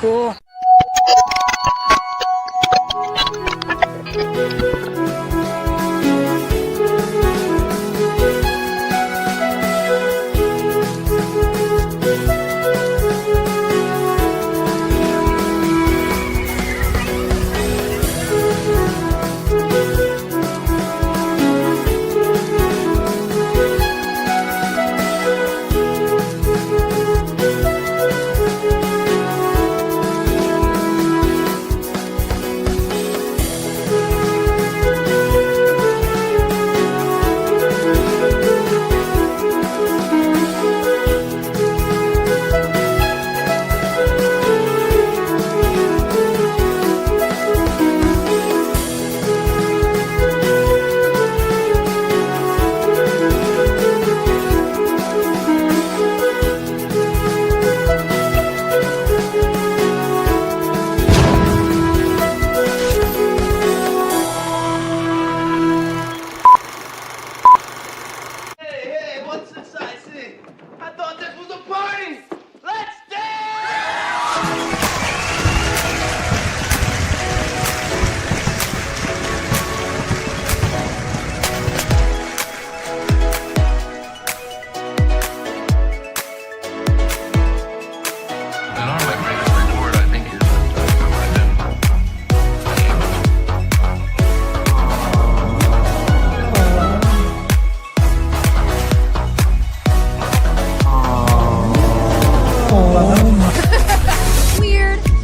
cool.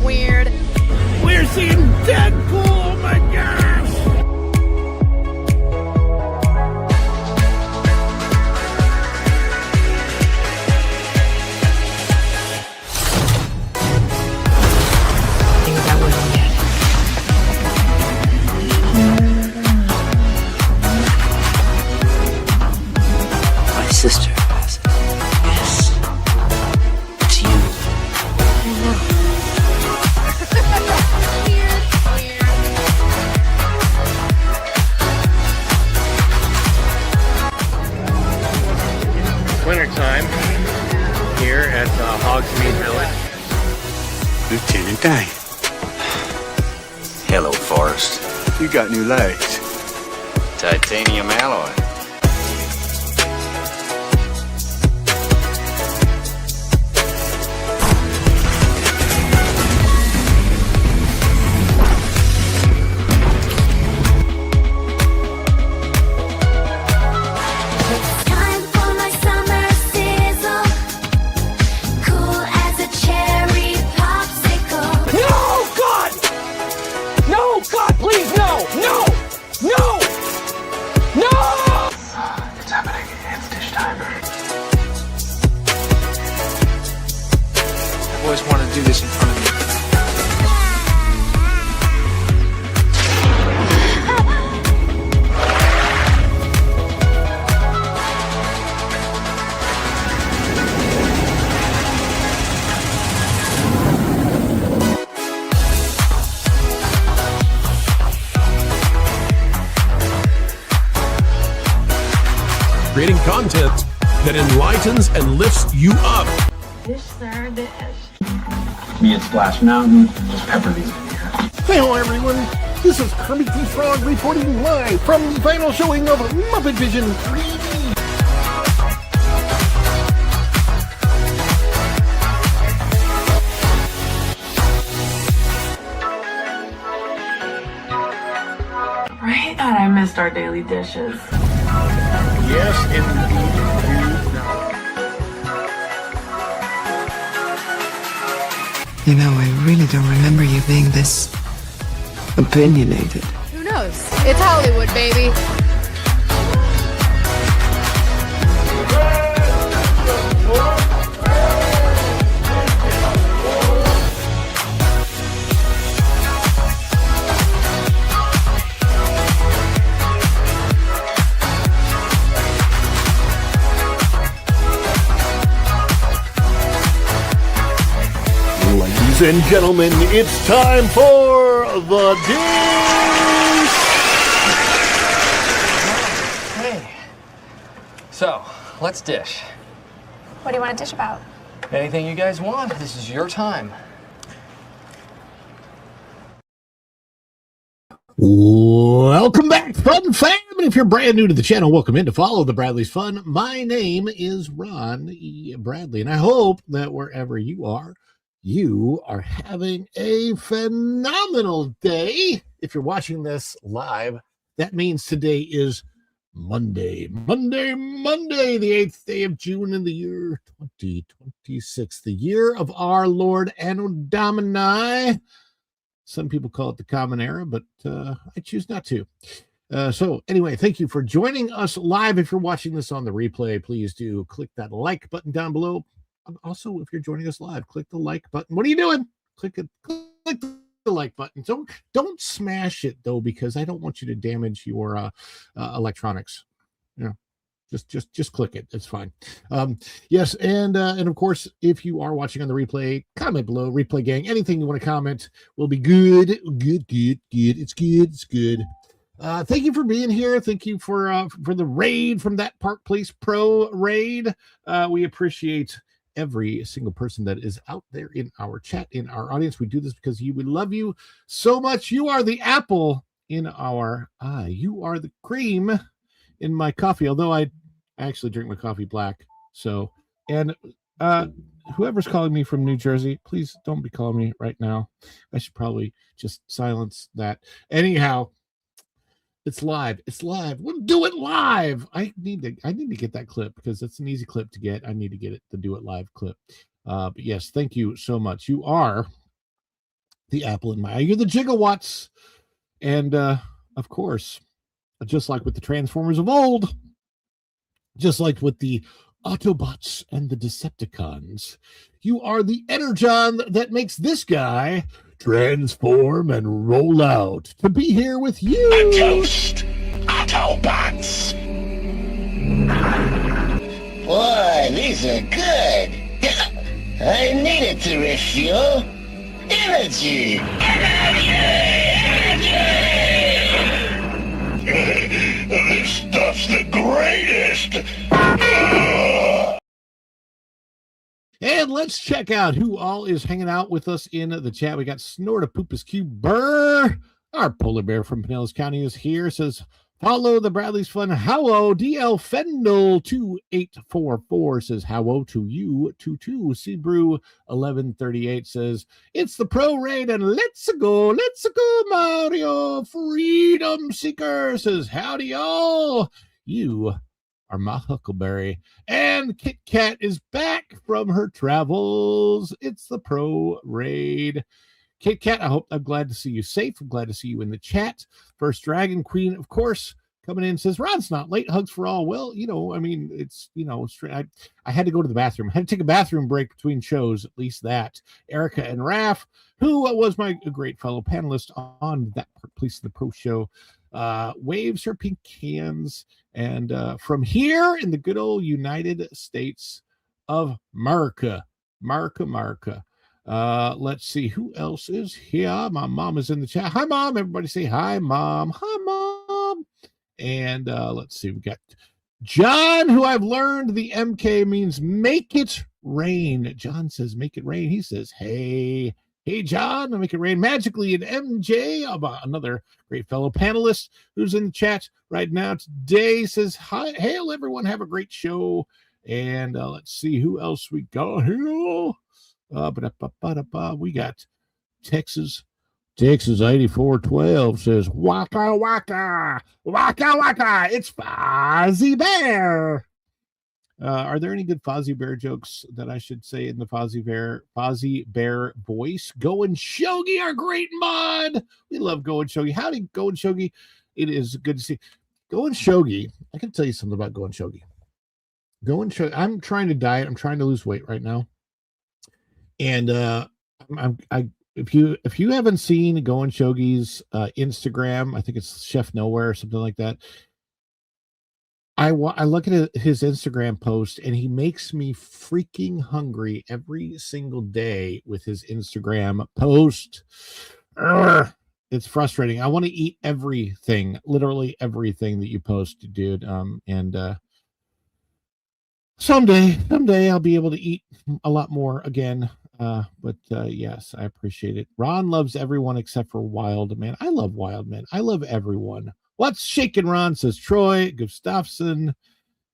Weird. We're seeing Deadpool, oh my gosh! I think that wasn't yet. My sister has it. Yes. It's you. Wintertime here at Hogsmeade Village. Lieutenant Dane. Hello, Forrest. You got new legs. Titanium alloy. Time for my summer sizzle. Cool as a cherry popsicle. No, God! No, God, please, no! No! No! No! It's happening. It's dish time. I've always wanted to do this in front of you. Creating content that enlightens and lifts you up. Dish, sir, dish. Be it Splash Mountain, just pepper these in here. Hello, everyone. This is Kermit the Frog reporting live from the final showing of Muppet Vision 3D. Right? God, I missed our daily dishes. Yes, indeed. You know, I really don't remember you being this opinionated. Who knows? It's Hollywood, baby. Ladies and gentlemen, it's time for the dish! Hey. So, let's dish. What do you want to dish about? Anything you guys want. This is your time. Welcome back, Fun Fam! And if you're brand new to the channel, welcome in to follow the Bradley's Fun. My name is Ron E. Bradley, and I hope that wherever you are having a phenomenal day. If you're watching this live, that means today is Monday, the 8th day of June in the year 2026, the year of our Lord Anno Domini. Some people call it the Common Era, but I choose not to. So anyway, thank you for joining us live. If you're watching this on the replay, please do click that like button down below. Also, if you're joining us live, click the like button. What are you doing? Click the like button. So don't smash it though, because I don't want you to damage your electronics. You know, just click it. It's fine. Yes, and of course, if you are watching on the replay, comment below. Replay gang, anything you want to comment will be good. It's good. Thank you for being here. Thank you for the raid from that Park Place Pro raid. We appreciate every single person that is out there in our chat, in our audience. We do this because we love you so much. You are the apple in our eye. You are the cream in my coffee, although I actually drink my coffee black. So, and whoever's calling me from New Jersey, please don't be calling me right now. I should probably just silence that. Anyhow, it's live. We'll do it live. I need to get that clip because it's an easy clip to get. I need to get it, the do it live clip. But yes, thank you so much. You are the apple in my eye. You're the gigawatts. And of course, just like with the Transformers of old, just like with the Autobots and the Decepticons, you are the energon that makes this guy transform and roll out to be here with you. A toast, Autobots. Boy, these are good. I needed to refuel. Energy. This stuff's the greatest. And let's check out who all is hanging out with us in the chat. We got Snortapoopus Q Burr. Our polar bear from Pinellas County is here. Says, follow the Bradley's Fun. Hello, DL Fendel 2844 says, hello to you. 22 Seabrew 1138 says, it's the pro raid and let's go Mario. Freedom Seeker says, howdy y'all. You are my Huckleberry. And Kit Kat is back from her travels. It's the pro raid. Kit Kat, I'm glad to see you safe. I'm glad to see you in the chat. First Dragon Queen, of course, coming in, says, Ron's not late. Hugs for all. Well, I mean, it's, I had to go to the bathroom. I had to take a bathroom break between shows, at least that. Erica and Raph, who was my great fellow panelist on that Police of the Pro show, waves her pink hands. And from here in the good old United States of America. Let's see who else is here. My mom is in the chat. Hi, Mom. Everybody say hi, Mom. Hi, Mom. And let's see. We got John, who I've learned the MK means make it rain. John says make it rain. He says, hey, John, make it rain magically. And MJ, another great fellow panelist who's in the chat right now today, says, hi, hail, everyone. Have a great show. And let's see who else we got here. We got Texas 8412 says, waka waka, it's Fozzie Bear. Are there any good Fozzie Bear jokes that I should say in the Fozzie Bear voice? Go and Shogi, our great mod. We love Go and Shogi. Howdy, Go and Shogi. It is good to see. Go and Shogi. I can tell you something about Go and Shogi. Go and Shogi. I'm trying to diet. I'm trying to lose weight right now. And if you haven't seen Go and Shogi's Instagram, I think it's Chef Nowhere or something like that. I look at his Instagram post and he makes me freaking hungry every single day with his Instagram post. It's frustrating. I want to eat everything, literally everything that you post, dude. And someday I'll be able to eat a lot more again. But yes, I appreciate it. Ron loves everyone except for Wild Man. I love Wild Man. I love everyone. What's shaking, Ron? Says Troy Gustafson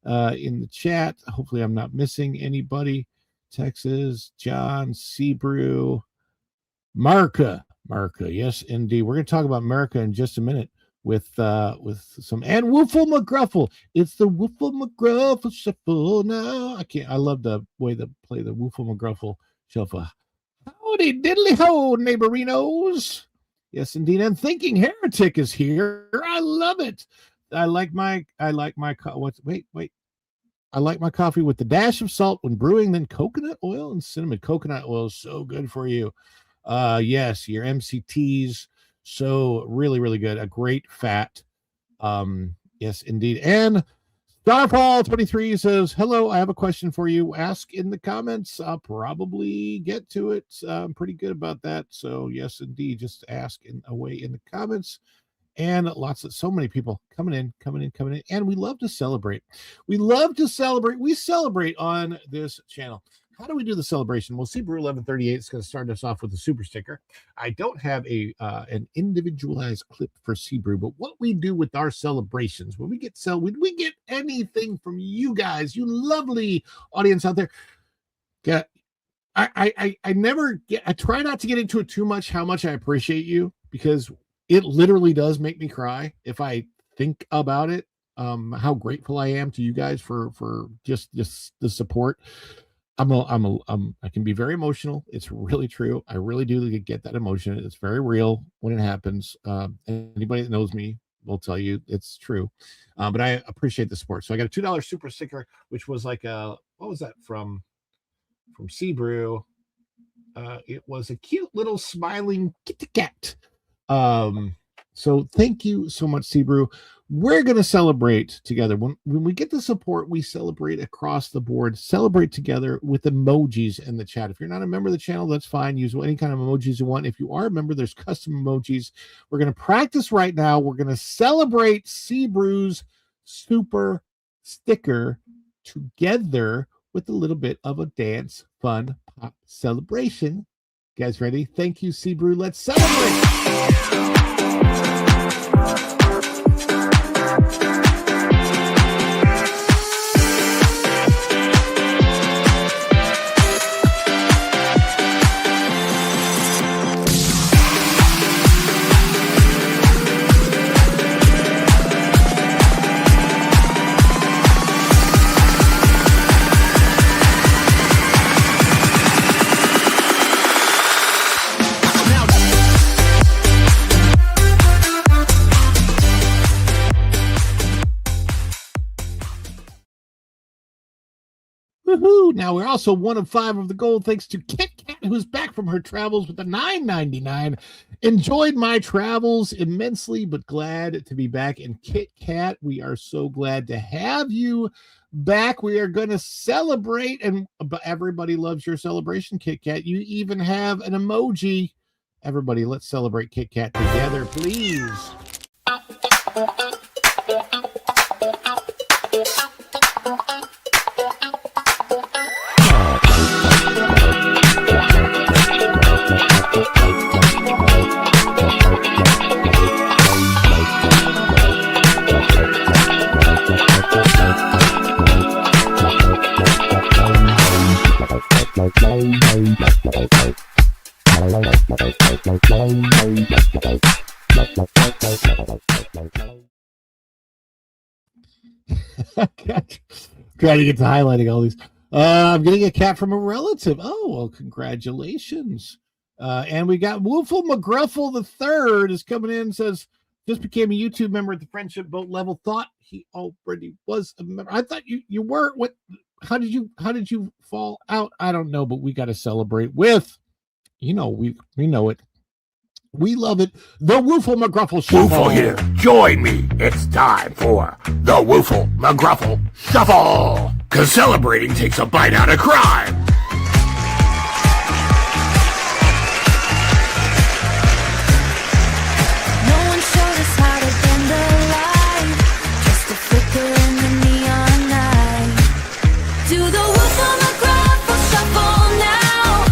in the chat. Hopefully I'm not missing anybody. Texas, John, Sebrew, Marca. Yes, indeed. We're going to talk about America in just a minute with some and Woofle McGruffle. It's the Woofle McGruffle shuffle now. I love the way they play the Woofle McGruffle shuffle. Howdy diddly ho, neighborinos. Yes, indeed. And Thinking Heretic is here. I love it. I like my coffee with the dash of salt when brewing, then coconut oil and cinnamon. Coconut oil is so good for you. Yes, your MCTs, so really, really good. A great fat. Yes, indeed. And Starfall23 says, hello, I have a question for you. Ask in the comments. I'll probably get to it. I'm pretty good about that. So yes, indeed, just ask away in the comments. And so many people coming in. And we love to celebrate. We celebrate on this channel. How do we do the celebration? Well, Sebrew 1138 is going to start us off with a super sticker. I don't have an individualized clip for Sebrew, but what we do with our celebrations, when we get anything from you guys, you lovely audience out there. Yeah, I try not to get into it too much, how much I appreciate you, because it literally does make me cry if I think about it. How grateful I am to you guys for just the support. I can be very emotional. It's really true. I really do get that emotion. It's very real when it happens. Anybody that knows me will tell you it's true. But I appreciate the support. So I got a $2 super sticker, which was like what was that from Sebrew? It was a cute little smiling kitty cat. So thank you so much, Sebrew. We're going to celebrate together. When we get the support, we celebrate across the board, celebrate together with emojis in the chat. If you're not a member of the channel, that's fine. Use any kind of emojis you want. If you are a member, there's custom emojis. We're going to practice right now. We're going to celebrate Sebrew's super sticker together with a little bit of a dance, fun, pop celebration. You guys ready? Thank you, Sebrew. Let's celebrate. Woohoo! Now we're also 1 of 5 of the gold, thanks to Kit Kat, who's back from her travels with a $9.99. Enjoyed my travels immensely, but glad to be back. And Kit Kat, we are so glad to have you back. We are going to celebrate, and everybody loves your celebration, Kit Kat. You even have an emoji. Everybody, let's celebrate Kit Kat together, please. Trying to get to highlighting all these. I'm getting a cat from a relative. Oh, well, congratulations. And we got Woofle McGruffle III is coming in and says, just became a YouTube member at the Friendship Boat level. Thought he already was a member. I thought you were. What? How did you fall out? I don't know, but we got to celebrate with, we know it. We love it. The Woofle McGruffle Shuffle. Woofle here. Join me. It's time for the Woofle McGruffle Shuffle. Because celebrating takes a bite out of crime. No one showed us how to bend the light, just a flicker in the neon night. Do the Woofle McGruffle shuffle now.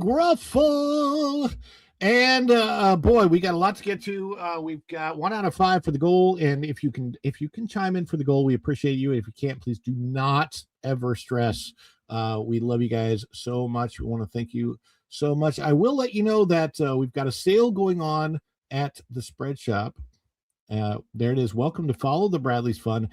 McGruffle. And boy, we got a lot to get to. We've got 1 out of 5 for the goal, and if you can chime in for the goal, we appreciate you. If you can't, please do not ever stress. We love you guys so much. We want to thank you so much. I will let you know that we've got a sale going on at the Spread Shop. There it is. Welcome to Follow the Bradley's Fun.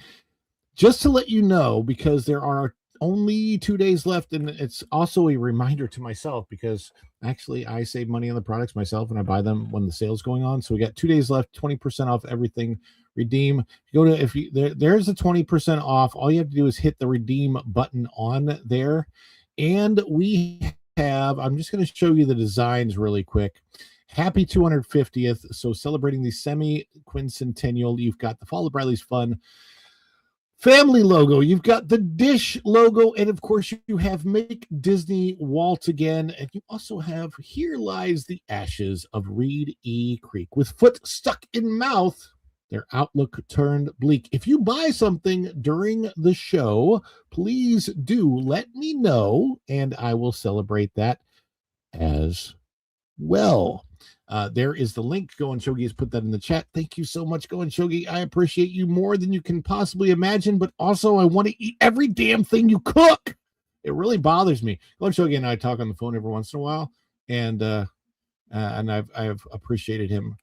Just to let you know, because there are only 2 days left, and it's also a reminder to myself, because actually I save money on the products myself and I buy them when the sale's going on. So we got 2 days left, 20% off everything. Redeem. There's a 20% off. All you have to do is hit the redeem button on there. And we have, I'm just going to show you the designs really quick. Happy 250th. So celebrating the semi-quincentennial, you've got the Follow Bradley's Fun family logo, you've got the Dish logo, and of course you have Make Disney Walt Again, and you also have Here Lies the Ashes of Reed E. Creek. With foot stuck in mouth, their outlook turned bleak. If you buy something during the show, please do let me know, and I will celebrate that as well. There is the link. Go and Shogi has put that in the chat. Thank you so much, Go and Shogi. I appreciate you more than you can possibly imagine, but also I want to eat every damn thing you cook. It really bothers me. Go and Shogi and I talk on the phone every once in a while, and I've appreciated him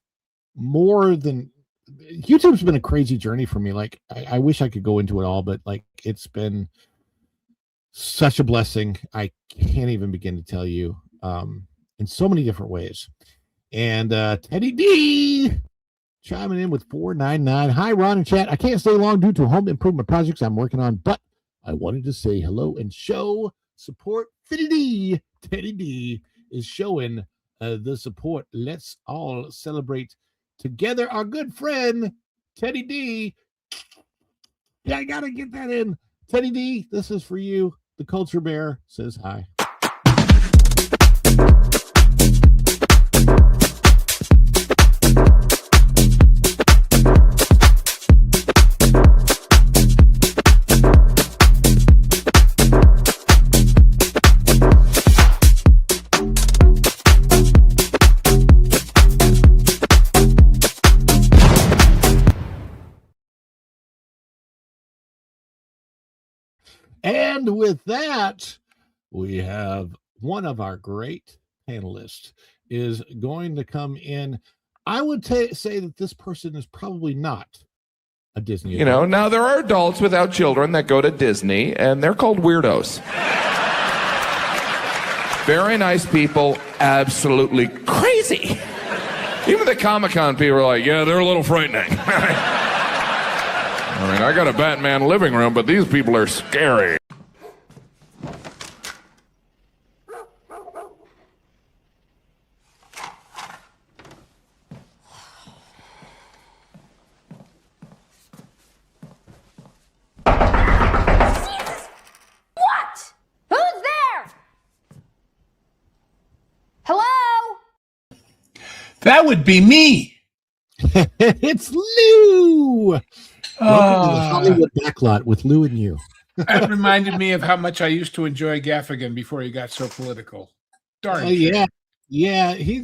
more than. YouTube's been a crazy journey for me. Like I wish I could go into it all, but like it's been such a blessing. I can't even begin to tell you in so many different ways. And Teddy D chiming in with 499. Hi, Ron and chat. I can't stay long due to home improvement projects I'm working on, but I wanted to say hello and show support. Teddy D. Teddy D is showing the support. Let's all celebrate together our good friend, Teddy D. Yeah, I got to get that in. Teddy D, this is for you. The Culture Bear says hi. And with that, we have one of our great panelists is going to come in. I would say that this person is probably not a Disney adult. You know, now there are adults without children that go to Disney, and they're called weirdos. Very nice people, absolutely crazy. Even the Comic-Con people are like, yeah, they're a little frightening. I mean, I got a Batman living room, but these people are scary. What? Who's there? Hello? That would be me. It's Lou. Welcome to the Hollywood Backlot with Lou and you. That reminded me of how much I used to enjoy Gaffigan before he got so political. Darn. Yeah. He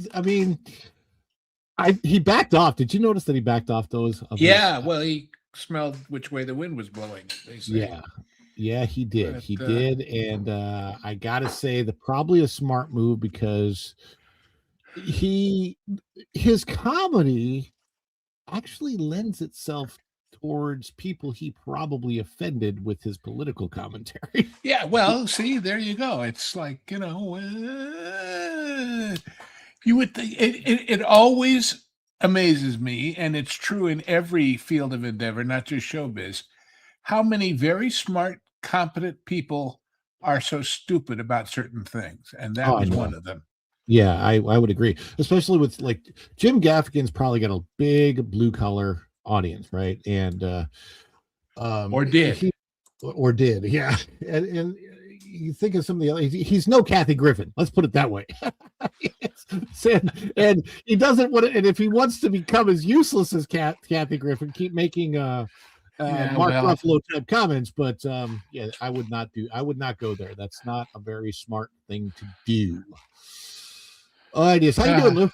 backed off. Did you notice that he backed off those? Yeah. Well, he smelled which way the wind was blowing. They say. Yeah, he did. But, he did, and I gotta say that probably a smart move because his comedy actually lends itself towards people he probably offended with his political commentary. Yeah, well, see, there you go. It's like, you would think it always amazes me, and it's true in every field of endeavor, not just showbiz, how many very smart, competent people are so stupid about certain things, and that was one of them. Yeah, I would agree, especially with like Jim Gaffigan's probably got a big blue collar audience, right? And or did, yeah. And you think of some of the other, he's no Kathy Griffin, let's put it that way. and he doesn't want to, and if he wants to become as useless as Kathy Griffin, keep making Mark Ruffalo type comments, but I would not go there. That's not a very smart thing to do. ideas. How you doing, Lou?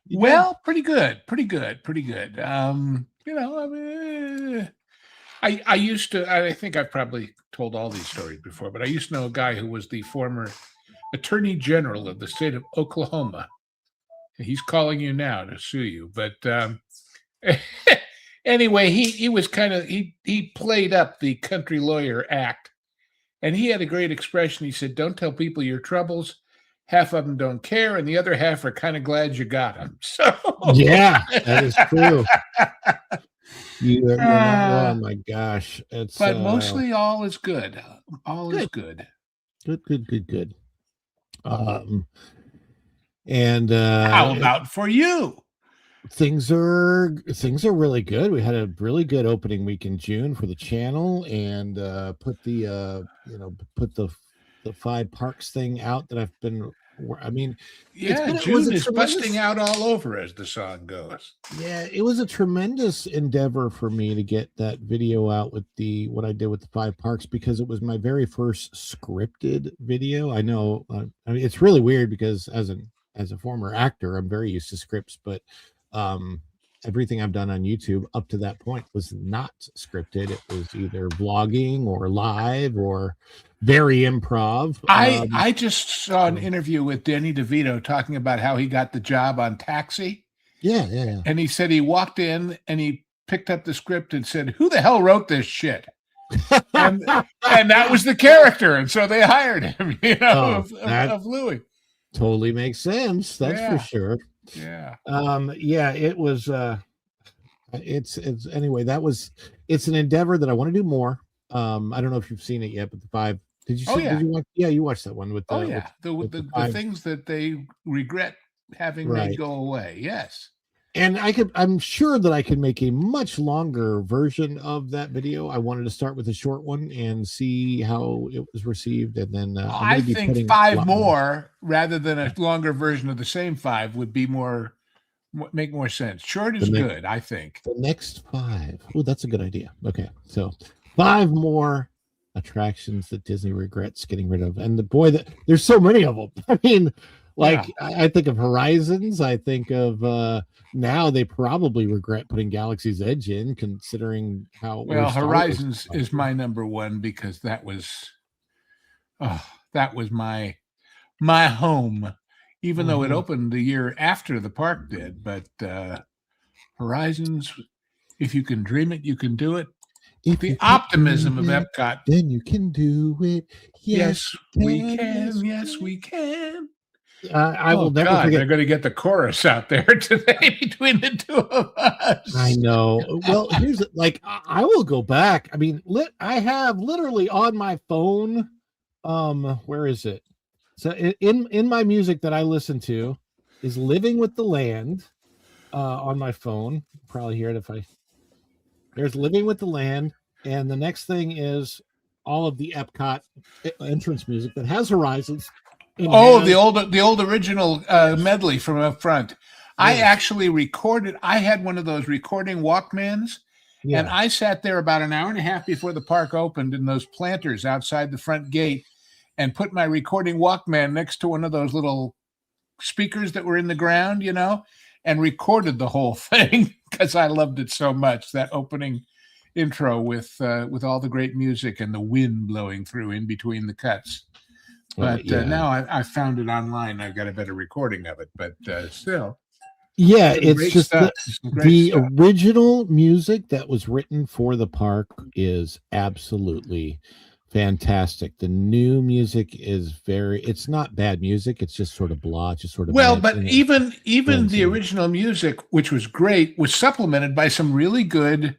You Well, pretty good. You know, I mean, I used to. I think I've probably told all these stories before, but I used to know a guy who was the former Attorney General of the state of Oklahoma. He's calling you now to sue you, but anyway, he was kind of he played up the country lawyer act, and he had a great expression. He said, "Don't tell people your troubles. Half of them don't care, and the other half are kind of glad you got them." So yeah, that is true. You're not, oh my gosh, it's but mostly all is good. All is good. Good. And how about for you? Things are really good. We had a really good opening week in June for the channel, and put the 5 parks thing out that I've been. I mean, June is busting out all over, as the song goes. Yeah, it was a tremendous endeavor for me to get that video out with what I did with the 5 parks, because it was my very first scripted video. I know, I mean, it's really weird because as a former actor, I'm very used to scripts, but everything I've done on YouTube up to that point was not scripted. It was either vlogging or live or very improv. I just saw an interview with Danny DeVito talking about how he got the job on Taxi. Yeah. And he said he walked in and he picked up the script and said, "Who the hell wrote this shit?" and that was the character, and so they hired him. You know, of Louis. Totally makes sense. That's for sure. Yeah. It was it's anyway, it's an endeavor that I want to do more. I don't know if you've seen it yet, but the 5, did you see? Did you watch? Yeah, you watched that one with the things that they regret having made go away. Yes. And I'm sure that I could make a much longer version of that video. I wanted to start with a short one and see how it was received. And then I think 5 more rather than a longer version of the same 5 would be make more sense. Short is good, I think. The next 5. Oh, that's a good idea. Okay. So 5 more attractions that Disney regrets getting rid of. And there's so many of them. I mean, I think of Horizons. I think of now they probably regret putting Galaxy's Edge in, considering how Horizons is my number 1, because that was my home, even though it opened the year after the park did. But Horizons, if you can dream it, you can do it. If the optimism of Epcot, then you can do it. Yes, we can. Yes, we can. I will never forget. They're going to get the chorus out there today between the 2 of us. I know. Well, here's I will go back. I mean, I have literally on my phone. Where is it? So in my music that I listen to is "Living with the Land" on my phone. Probably hear it there's "Living with the Land," and the next thing is all of the Epcot entrance music that has Horizons. The old original medley from up front. Yes. I actually recorded. I had one of those recording Walkmans, and I sat there about an hour and a half before the park opened in those planters outside the front gate, and put my recording Walkman next to one of those little speakers that were in the ground, you know, and recorded the whole thing because I loved it so much. That opening intro with all the great music and the wind blowing through in between the cuts. But now I found it online. I've got a better recording of it, but still. Yeah, it's just the original music that was written for the park is absolutely fantastic. The new music is it's not bad music. It's just sort of blah, just sort of. Well, but even the original music, which was great, was supplemented by some really good,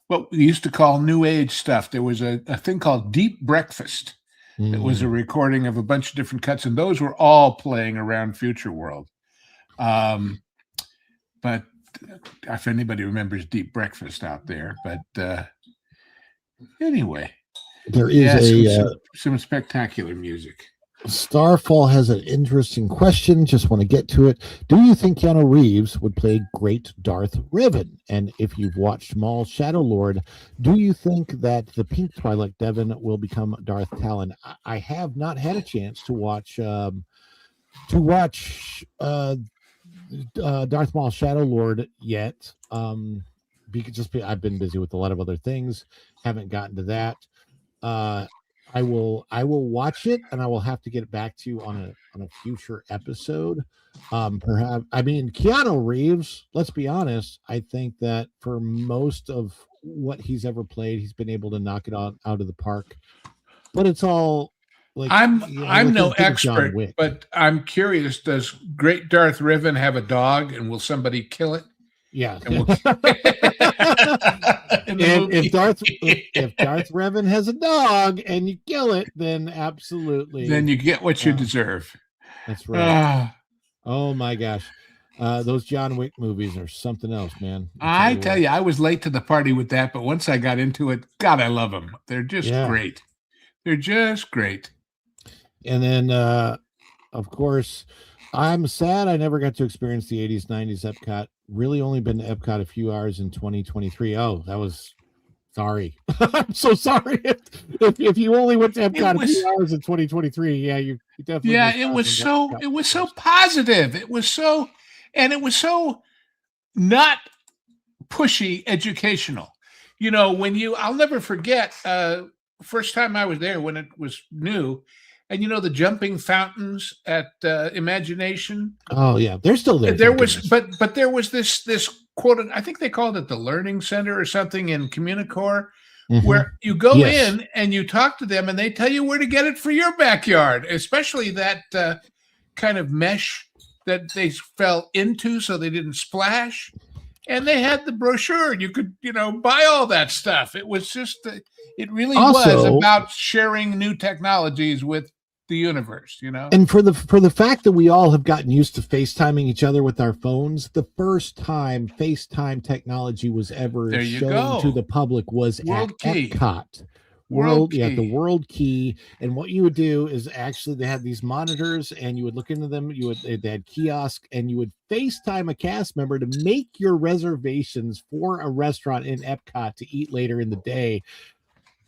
what we used to call new age stuff. There was a thing called Deep Breakfast. It was a recording of a bunch of different cuts, and those were all playing around Future World. But if anybody remembers Deep Breakfast out there, but anyway, there is some spectacular music. Starfall has an interesting question. Just want to get to it. Do you think Keanu Reeves would play great Darth Revan? And if you've watched Maul Shadow Lord, do you think that the pink Twi'lek Devon will become Darth Talon? I have not had a chance to watch to watch Darth Maul Shadow Lord yet. I've been busy with a lot of other things, haven't gotten to that. I will watch it, and I will have to get back to you on a future episode. Perhaps, I mean, Keanu Reeves, let's be honest, I think that for most of what he's ever played, he's been able to knock it out of the park. But it's all like, I'm no expert, but I'm curious, does Great Darth Revan have a dog, and will somebody kill it? Yeah. And if Darth Revan has a dog and you kill it, then absolutely. Then you get what you deserve. That's right. Oh my gosh. Those John Wick movies are something else, man. I tell you, I was late to the party with that, but once I got into it, God, I love them. They're just great. They're just great. And then, of course, I'm sad I never got to experience the 80s, 90s Epcot. Really only been to Epcot a few hours in 2023. Oh, that was sorry. I'm so sorry. If you only went to Epcot a few hours in 2023, yeah, you definitely. Yeah, it was so positive. It was so not pushy educational. You know, I'll never forget first time I was there when it was new. And the jumping fountains at Imagination. Oh yeah, they're still there. There was, but there was this quote. I think they called it the Learning Center or something in Communicore, where you go in and you talk to them, and they tell you where to get it for your backyard, especially that kind of mesh that they fell into so they didn't splash. And they had the brochure. You could, buy all that stuff. It was just, it really was about sharing new technologies with the universe, And for the fact that we all have gotten used to FaceTiming each other with our phones, the first time FaceTime technology was ever shown to the public was at Epcot. The World Key. And what you would do is actually they had these monitors, and you would look into them. They had kiosk, and you would FaceTime a cast member to make your reservations for a restaurant in Epcot to eat later in the day.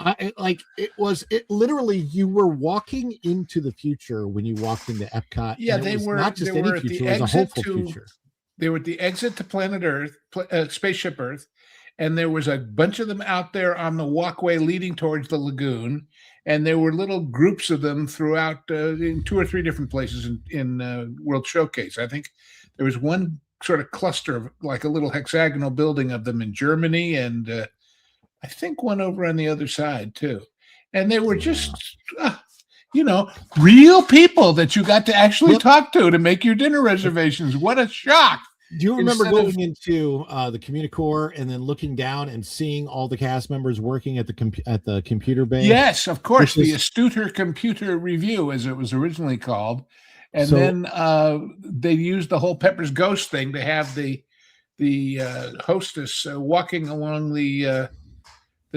It literally, you were walking into the future when you walked into Epcot. Yeah, they were not just any future; it was a hopeful future. They were at the exit to Planet Earth, Spaceship Earth, and there was a bunch of them out there on the walkway leading towards the lagoon. And there were little groups of them throughout in 2 or 3 different places in World Showcase. I think there was one sort of cluster of like a little hexagonal building of them in Germany, and I think one over on the other side too. And they were just, real people that you got to actually talk to make your dinner reservations. What a shock. Do you remember going into the Communicore and then looking down and seeing all the cast members working at the computer bay? Yes, of course. The Astuter Computer Review, as it was originally called. And then they used the whole Pepper's Ghost thing to have the hostess walking along the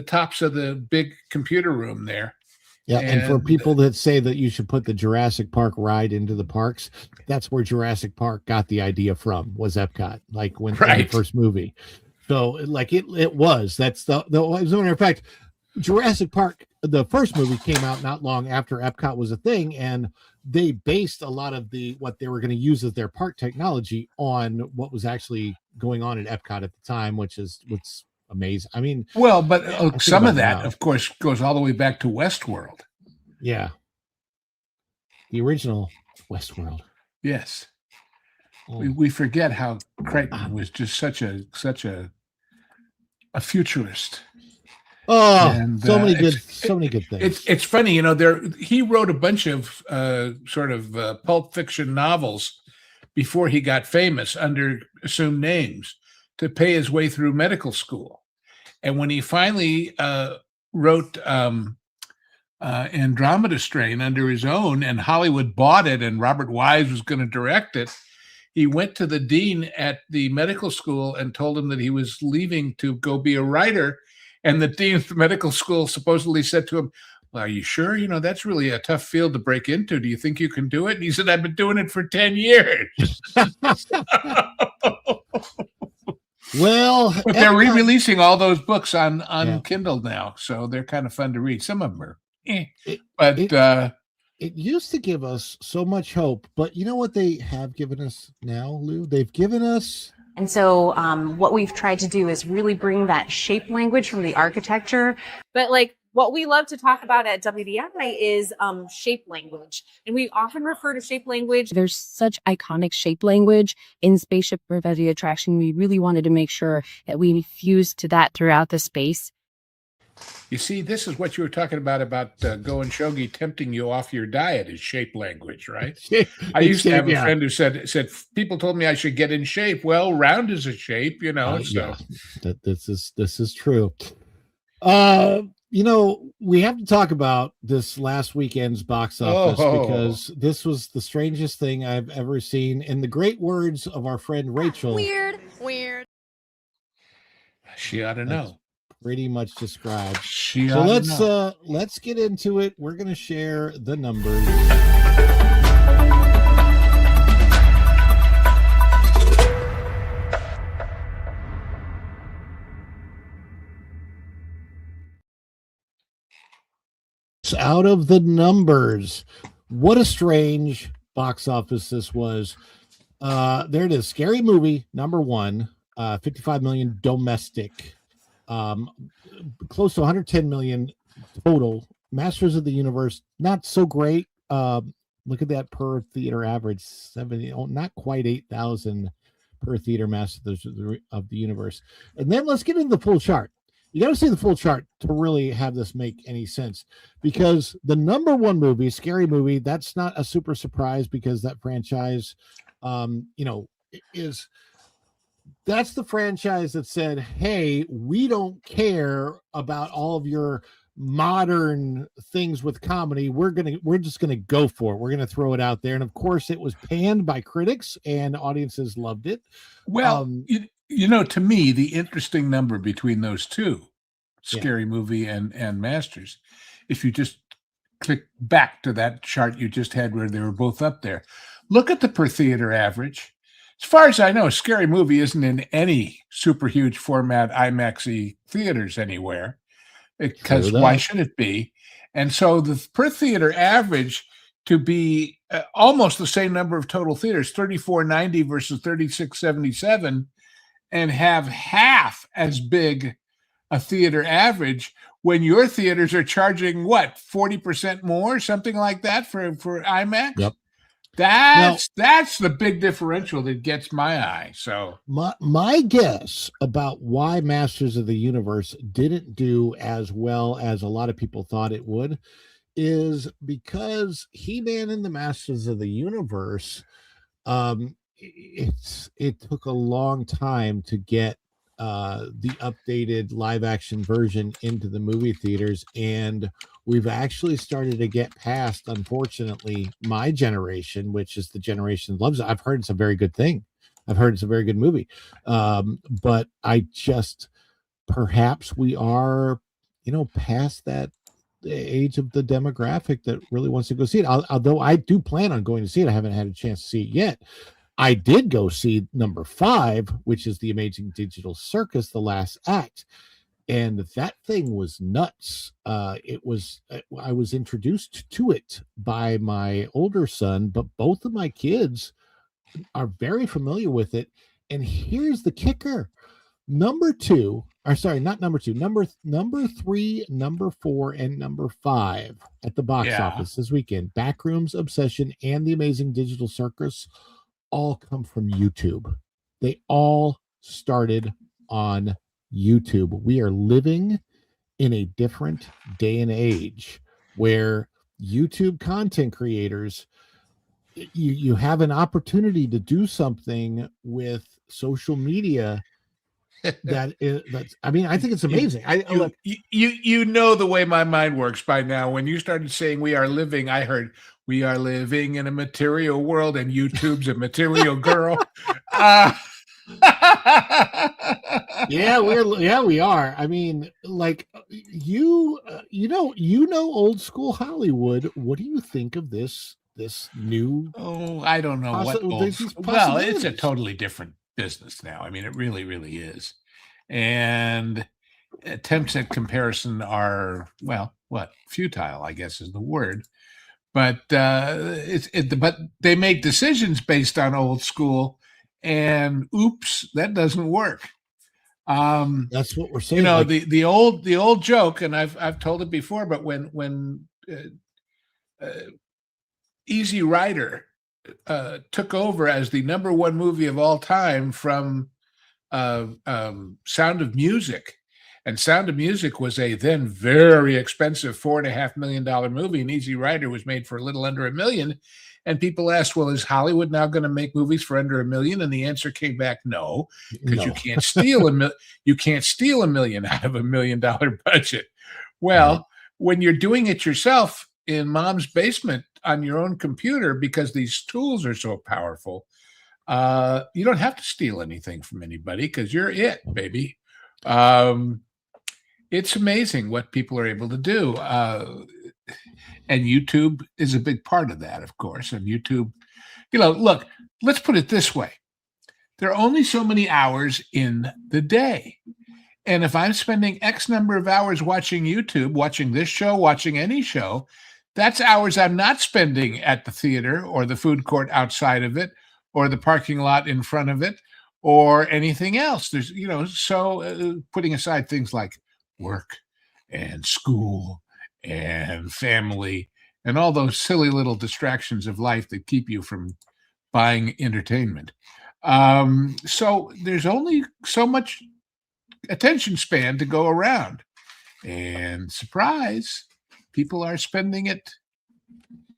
tops of the big computer room there. Yeah, and for people that say that you should put the Jurassic Park ride into the parks, that's where Jurassic Park got the idea from, was Epcot, like when the first movie. So like it was. That's as a matter of fact, Jurassic Park, the first movie, came out not long after Epcot was a thing, and they based a lot of what they were going to use as their park technology on what was actually going on at Epcot at the time, which is what's amazing. I mean, well, but some of that, of course, goes all the way back to Westworld. Yeah, the original Westworld. Yes, we forget how Crichton was just such a futurist. Oh, and, so many good things. It's funny, he wrote a bunch of sort of pulp fiction novels before he got famous under assumed names to pay his way through medical school. And when he finally wrote Andromeda Strain under his own, and Hollywood bought it, and Robert Wise was going to direct it, he went to the dean at the medical school and told him that he was leaving to go be a writer. And the dean of the medical school supposedly said to him, "Well, are you sure? That's really a tough field to break into. Do you think you can do it?" And he said, "I've been doing it for 10 years." Well, but they're re-releasing all those books on Kindle now, so they're kind of fun to read. Some of them are, but it used to give us so much hope, but you know what they have given us now, Lou? They've given us. And so what we've tried to do is really bring that shape language from the architecture. But like what we love to talk about at WDI is shape language. And we often refer to shape language. There's such iconic shape language in Spaceship Reverie Attraction. We really wanted to make sure that we fused to that throughout the space. You see, this is what you were talking about Go and Shogi tempting you off your diet is shape language, right? I used to have a friend who said people told me I should get in shape. Well, round is a shape, you know. So yeah, this is true. You know, we have to talk about this last weekend's box office because this was the strangest thing I've ever seen. In the great words of our friend Rachel, Weird. She ought to know. Pretty much described. So let's get into it. We're going to share the numbers. Out of the numbers, what a strange box office this was. There it is. Scary Movie #1, 55 million domestic. Close to 110 million total. Masters of the Universe, not so great. Look at that per theater average, 70, not quite 8,000 per theater. Masters of the Universe. And then let's get into the full chart. You got to see the full chart to really have this make any sense, because the #1 movie, Scary Movie, that's not a super surprise because that franchise, that's the franchise that said, hey, we don't care about all of your modern things with comedy. We're just gonna go for it. We're gonna throw it out there. And of course it was panned by critics and audiences loved it. Well, you know, to me, the interesting number between those two, Scary Movie and Masters, if you just click back to that chart you just had where they were both up there, look at the per theater average. As far as I know, Scary Movie isn't in any super huge format IMAX-y theaters anywhere, because why should it be? And so the per theater average to be almost the same number of total theaters, 3,490 versus 3,677, and have half as big a theater average when your theaters are charging what, 40% more, something like that for IMAX? Yep. That's the big differential that gets my eye. So my guess about why Masters of the Universe didn't do as well as a lot of people thought it would is because He-Man and the Masters of the Universe, it took a long time to get the updated live action version into the movie theaters, and we've actually started to get past, unfortunately, my generation, which is the generation that loves it. I've heard it's a very good thing. I've heard it's a very good movie. But I just, perhaps we are, past that age of the demographic that really wants to go see it. Although I do plan on going to see it. I haven't had a chance to see it yet. I did go see #5, which is The Amazing Digital Circus, The Last Act. And that thing was nuts. I was introduced to it by my older son, but both of my kids are very familiar with it. And here's the kicker. Number 3, #4, and #5 at the box office this weekend. Backrooms, Obsession, and The Amazing Digital Circus all come from YouTube. They all started on YouTube. We are living in a different day and age where YouTube content creators, you have an opportunity to do something with social media I think it's amazing. You know the way my mind works by now. When you started saying we are living, I heard we are living in a material world and YouTube's a material girl. We are. I mean, like old school Hollywood. What do you think of this new? Oh, I don't know what. Well, it's a totally different business now. I mean, it really, really is. And attempts at comparison are, futile, I guess is the word. but but they make decisions based on old school, and oops, that doesn't work. That's what we're saying. You know, like, the old joke, and I've told it before, but when Easy Rider took over as the #1 movie of all time from Sound of Music, and Sound of Music was a then very expensive $4.5 million movie, and Easy Rider was made for a little under $1 million. And people asked, well, is Hollywood now going to make movies for under $1 million? And the answer came back, no, because you can't steal $1 million out of $1 million budget. Well, when you're doing it yourself in mom's basement on your own computer, because these tools are so powerful, you don't have to steal anything from anybody because you're it, baby. It's amazing what people are able to do. And YouTube is a big part of that, of course. And YouTube, you know, look, let's put it this way. There are only so many hours in the day. And if I'm spending X number of hours watching YouTube, watching this show, watching any show, that's hours I'm not spending at the theater or the food court outside of it or the parking lot in front of it or anything else. There's, you know, so putting aside things like work and school and family and all those silly little distractions of life that keep you from buying entertainment. So there's only so much attention span to go around. And surprise, people are spending it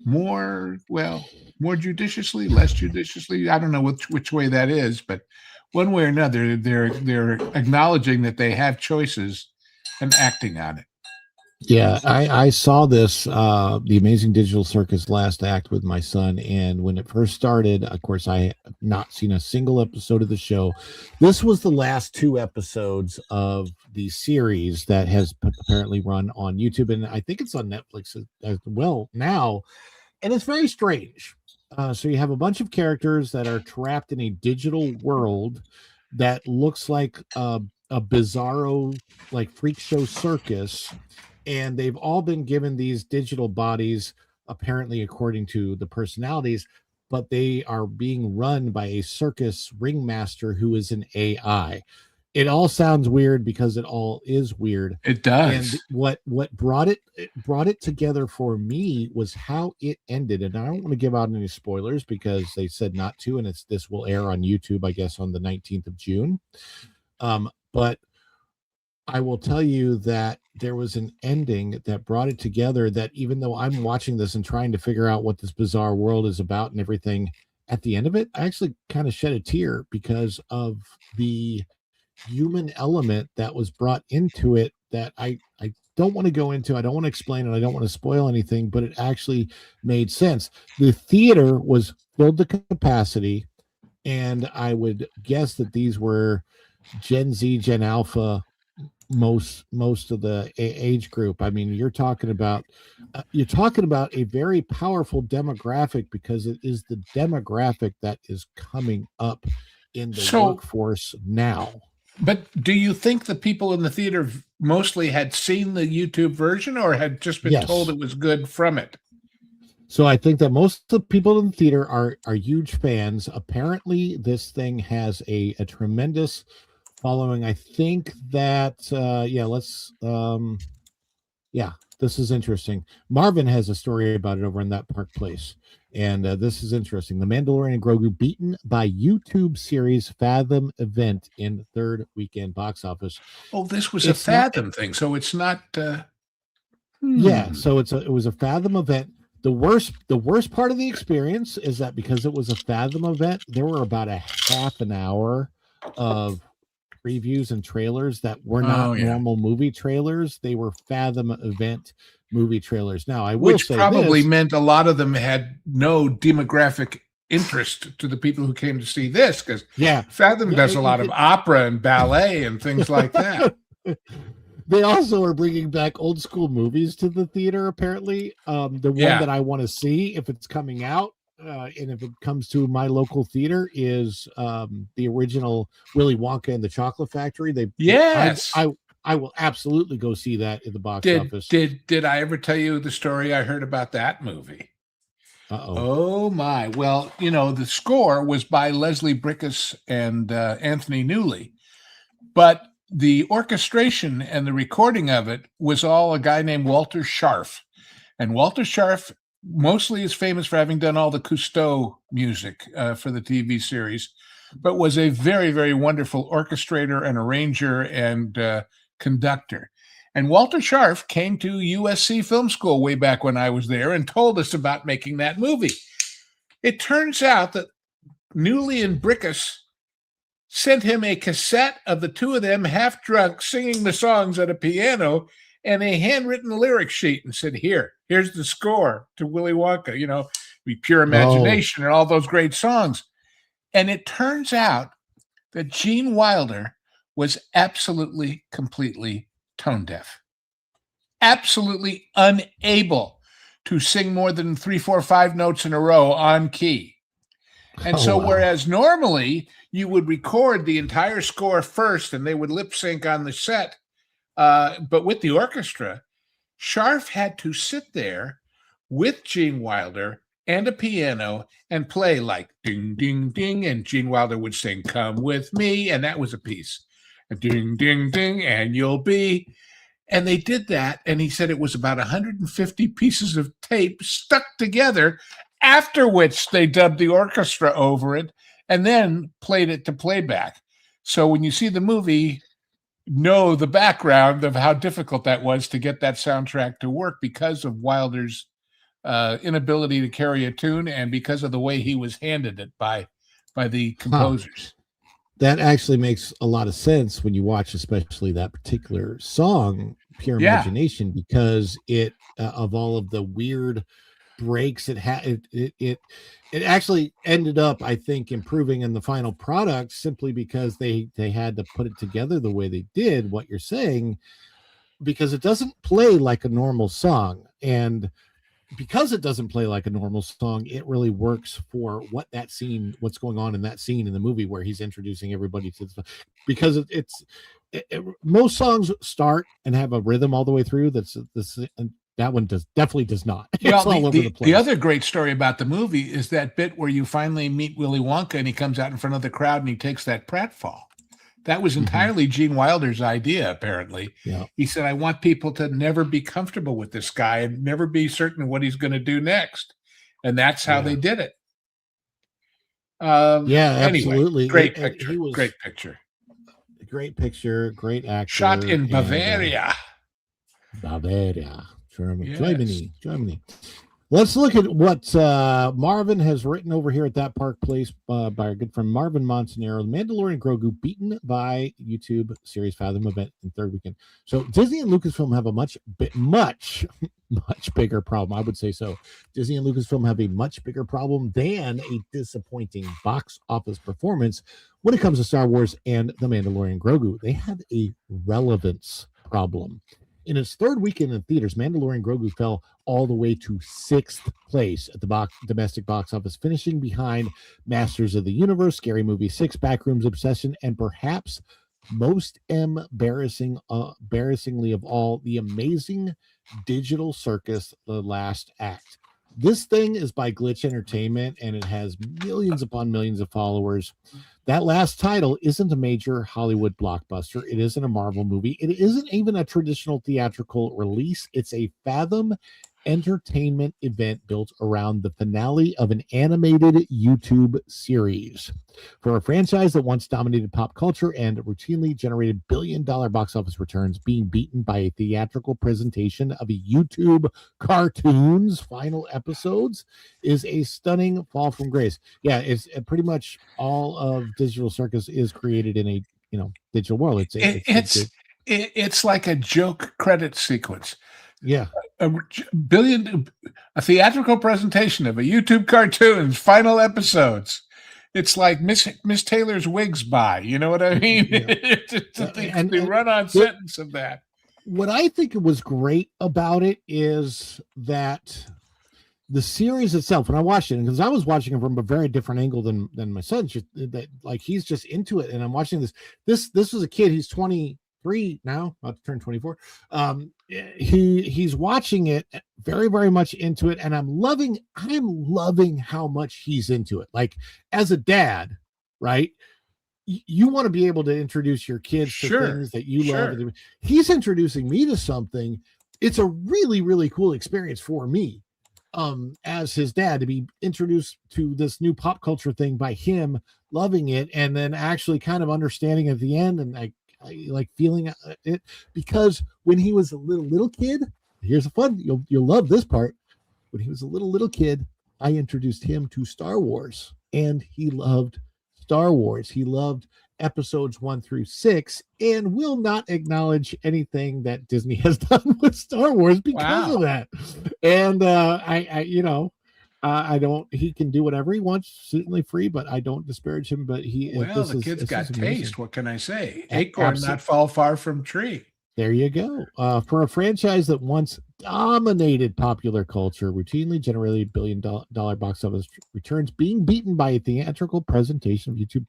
more judiciously, less judiciously. I don't know which way that is, but one way or another, they're acknowledging that they have choices and acting on it. Yeah, I saw this, The Amazing Digital Circus last act with my son. And when it first started, of course, I have not seen a single episode of the show. This was the last 2 episodes of the series that has apparently run on YouTube. And I think it's on Netflix as well now. And it's very strange. So you have a bunch of characters that are trapped in a digital world that looks like a bizarro, like freak show circus. And they've all been given these digital bodies, apparently according to the personalities, but they are being run by a circus ringmaster who is an AI. It all sounds weird because it all is weird. It does. And what brought it together for me was how it ended. And I don't want to give out any spoilers because they said not to, and this will air on YouTube, I guess, on the 19th of June. But I will tell you that there was an ending that brought it together, that even though I'm watching this and trying to figure out what this bizarre world is about and everything, at the end of it, I actually kind of shed a tear because of the human element that was brought into it that I don't want to go into. I don't want to explain it. I don't want to spoil anything, but it actually made sense. The theater was filled to capacity, and I would guess that these were Gen Z, Gen Alpha, most of the age group. I mean, you're talking about a very powerful demographic, because it is the demographic that is coming up in the workforce now. But do you think the people in the theater mostly had seen the YouTube version or had just been told it was good from it? So I think that most of the people in the theater are huge fans. Apparently, this thing has a tremendous following. I think that this is interesting. Marvin has a story about it over in That Park Place, and this is interesting. The Mandalorian and Grogu beaten by YouTube series Fathom event in third weekend box office. Oh, this was a Fathom thing, so it's not. Yeah, so it was a Fathom event. The worst part of the experience is that because it was a Fathom event, there were about a half an hour of previews and trailers that were not normal movie trailers. They were Fathom event movie trailers. Now, I will say, which probably meant a lot of them had no demographic interest to the people who came to see this, because Fathom does a lot of opera and ballet and things like that. They also are bringing back old school movies to the theater, apparently. The one that I want to see, if it's coming out, and if it comes to my local theater, is the original Willy Wonka and the Chocolate Factory. I will absolutely go see that in the box office. Did I ever tell you the story I heard about that movie? Oh my. Well, the score was by Leslie Brickus and Anthony Newley, but the orchestration and the recording of it was all a guy named Walter Scharf. And Walter Scharf mostly is famous for having done all the Cousteau music for the TV series, but was a very, very wonderful orchestrator and arranger and conductor. And Walter Scharf came to USC Film School way back when I was there and told us about making that movie. It turns out that Newley and Brickus sent him a cassette of the two of them half drunk singing the songs at a piano and a handwritten lyric sheet and said, here's the score to Willy Wonka, Pure Imagination and all those great songs. And it turns out that Gene Wilder was absolutely, completely tone deaf, absolutely unable to sing more than 3, 4, 5 notes in a row on key. And whereas normally you would record the entire score first and they would lip sync on the set, but with the orchestra, Scharf had to sit there with Gene Wilder and a piano and play like ding, ding, ding. And Gene Wilder would sing, "Come with me." And that was a piece. Ding, ding, ding, and you'll be. And they did that. And he said it was about 150 pieces of tape stuck together, after which they dubbed the orchestra over it and then played it to playback. So when you see the movie, know the background of how difficult that was to get that soundtrack to work because of Wilder's inability to carry a tune and because of the way he was handed it by the composers. That actually makes a lot of sense when you watch, especially that particular song, Pure Imagination, because it of all of the weird breaks it had, it actually ended up, I think, improving in the final product simply because they had to put it together the way they did. What you're saying, because it doesn't play like a normal song, and because it doesn't play like a normal song, it really works for what's going on in that scene in the movie where he's introducing everybody to the, because most songs start and have a rhythm all the way through. That one definitely does not. It's all over the place. The other great story about the movie is that bit where you finally meet Willy Wonka and he comes out in front of the crowd and he takes that pratfall. That was entirely Gene Wilder's idea, apparently. Yeah. He said, I want people to never be comfortable with this guy and never be certain what he's going to do next. And that's how they did it. Anyway, absolutely. Great picture. Great picture. Great actor. Shot in Bavaria. Germany. Let's look at what Marvin has written over here at That Park Place by our good friend Marvin Montanaro. The Mandalorian Grogu beaten by YouTube series Fathom event in third weekend. So Disney and Lucasfilm have a much bigger problem. I would say so. Disney and Lucasfilm have a much bigger problem than a disappointing box office performance when it comes to Star Wars and The Mandalorian Grogu. They have a relevance problem. In its third weekend in theaters, Mandalorian Grogu fell all the way to 6th place at the domestic box office, finishing behind Masters of the Universe, Scary Movie 6, Backrooms Obsession, and perhaps most embarrassingly of all, The Amazing Digital Circus, The Last Act. This thing is by Glitch Entertainment, and it has millions upon millions of followers. That last title isn't a major Hollywood blockbuster. It isn't a Marvel movie. It isn't even a traditional theatrical release. It's a Fathom entertainment event built around the finale of an animated YouTube series. For a franchise that once dominated pop culture and routinely generated billion-dollar box office returns, being beaten by a theatrical presentation of a YouTube cartoon's final episodes is a stunning fall from grace. Yeah, it's pretty much all of Digital Circus is created in a digital world. It's like a joke credit sequence. Yeah, a theatrical presentation of a YouTube cartoon's final episodes. It's like Miss Taylor's wigs by. You know what I mean? Yeah. And the run-on sentence of that. What I think was great about it is that the series itself, when I watched it, because I was watching it from a very different angle than my son, he's just into it, and I'm watching this was a kid. He's 23 now, about to turn 24. he's watching it very, very much into it, and I'm loving how much he's into it. Like, as a dad, right? You want to be able to introduce your kids to things that you love. He's introducing me to something. It's a really, really cool experience for me, as his dad, to be introduced to this new pop culture thing by him, loving it, and then actually kind of understanding at the end, and I like feeling it, because when he was a little kid, here's a fun, you'll love this part. When he was a little kid, I introduced him to Star Wars, and he loved Star Wars. He loved episodes 1 through 6, and will not acknowledge anything that Disney has done with Star Wars because of that. And I don't, he can do whatever he wants, certainly free, but I don't disparage him. But the kid's got taste. What can I say? Acorn not fall far from tree. There you go. For a franchise that once dominated popular culture, routinely generated billion-dollar box office returns, being beaten by a theatrical presentation of YouTube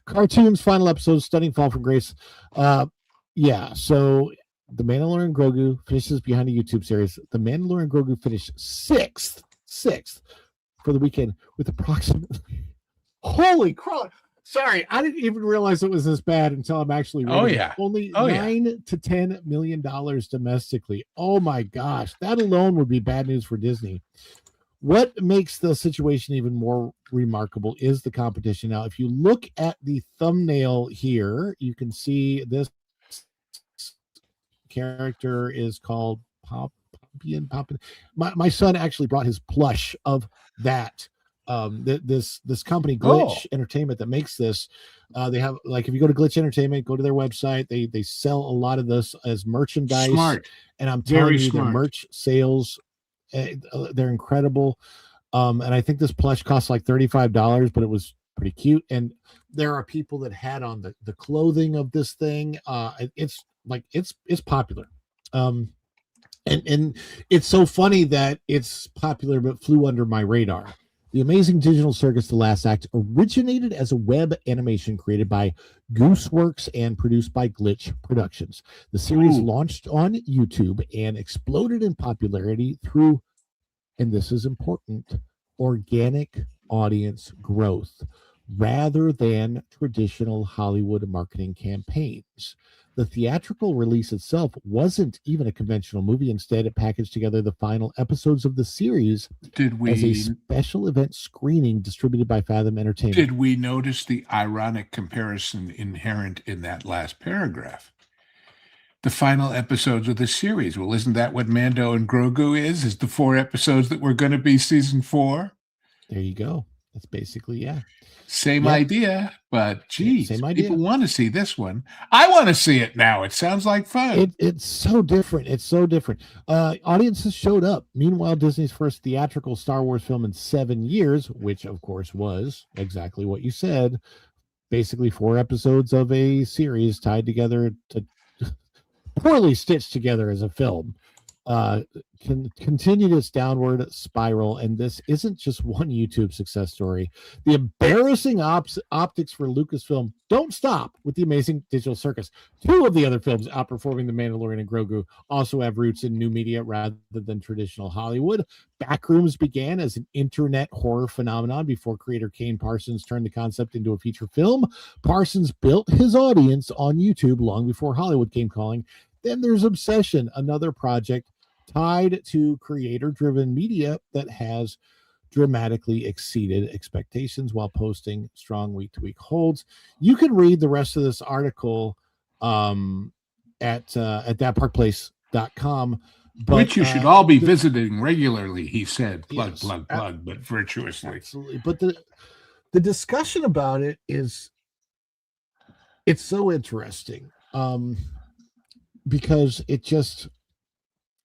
cartoons, final episodes, stunning fall from grace. So The Mandalorian Grogu finishes behind a YouTube series. The Mandalorian Grogu finished sixth for the weekend with approximately, holy crap. Sorry, I didn't even realize it was this bad until I'm actually reading it. Only $9 to $10 million domestically. Oh my gosh, that alone would be bad news for Disney. What makes the situation even more remarkable is the competition. Now, if you look at the thumbnail here, you can see this character is called Poppy. My son actually brought his plush of that. This company Glitch Entertainment that makes this, they have, like, if you go to Glitch Entertainment, go to their website, they sell a lot of this as merchandise. Smart. And I'm telling you, the merch sales, they're incredible. And I think this plush costs like $35, but it was pretty cute. And there are people that had on the clothing of this thing. It's popular. And it's so funny that it's popular but flew under my radar. The Amazing Digital Circus: The Last Act originated as a web animation created by Gooseworks and produced by Glitch Productions. The series launched on YouTube and exploded in popularity through, and this is important, organic audience growth rather than traditional Hollywood marketing campaigns. The theatrical release itself wasn't even a conventional movie. Instead, it packaged together the final episodes of the series as a special event screening distributed by Fathom Entertainment. Did we notice the ironic comparison inherent in that last paragraph? The final episodes of the series. Well, isn't that what Mando and Grogu is? Is the 4 episodes that were going to be season 4? There you go. That's basically, Same idea, but geez, people want to see this one. I want to see it now. It sounds like fun. It's so different. Audiences showed up. Meanwhile, Disney's first theatrical Star Wars film in 7 years, which of course was exactly what you said, basically 4 episodes of a series tied together to poorly stitched together as a film, continued its downward spiral. And this isn't just one YouTube success story. The embarrassing optics for Lucasfilm don't stop with The Amazing Digital Circus. 2 of the other films outperforming The Mandalorian and Grogu also have roots in new media rather than traditional Hollywood. Backrooms began as an internet horror phenomenon before creator Kane Parsons turned the concept into a feature film. Parsons built his audience on YouTube long before Hollywood came calling. Then there's Obsession, another project tied to creator-driven media that has dramatically exceeded expectations while posting strong week-to-week holds. You can read the rest of this article at thatparkplace.com. Which you should all be visiting regularly, he said. Plug, but virtuously. Absolutely. But the discussion about it it's so interesting. Because it just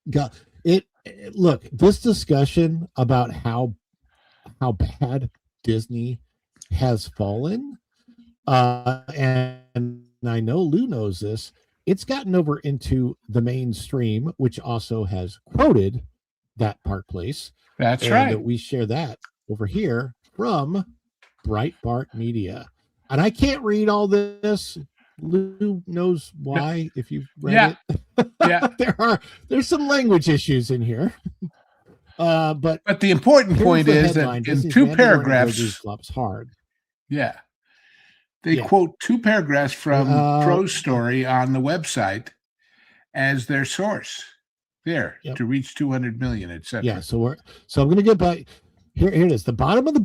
got it. Look, this discussion about how bad Disney has fallen, and I know Lou knows this, it's gotten over into the mainstream, which also has quoted That Park Place. That's right. We share that over here from Breitbart Media. And I can't read all this. Lou knows why if you've read Yeah. it. Yeah. There's some language issues in here. But the important point is that in Disney's 2 Mandalorian and paragraphs, Grogu flops hard. yeah, they quote 2 paragraphs from Pro's story on the website as their source. There to reach 200 million, etc. Yeah, so I'm going to get back. Here it is. The bottom of the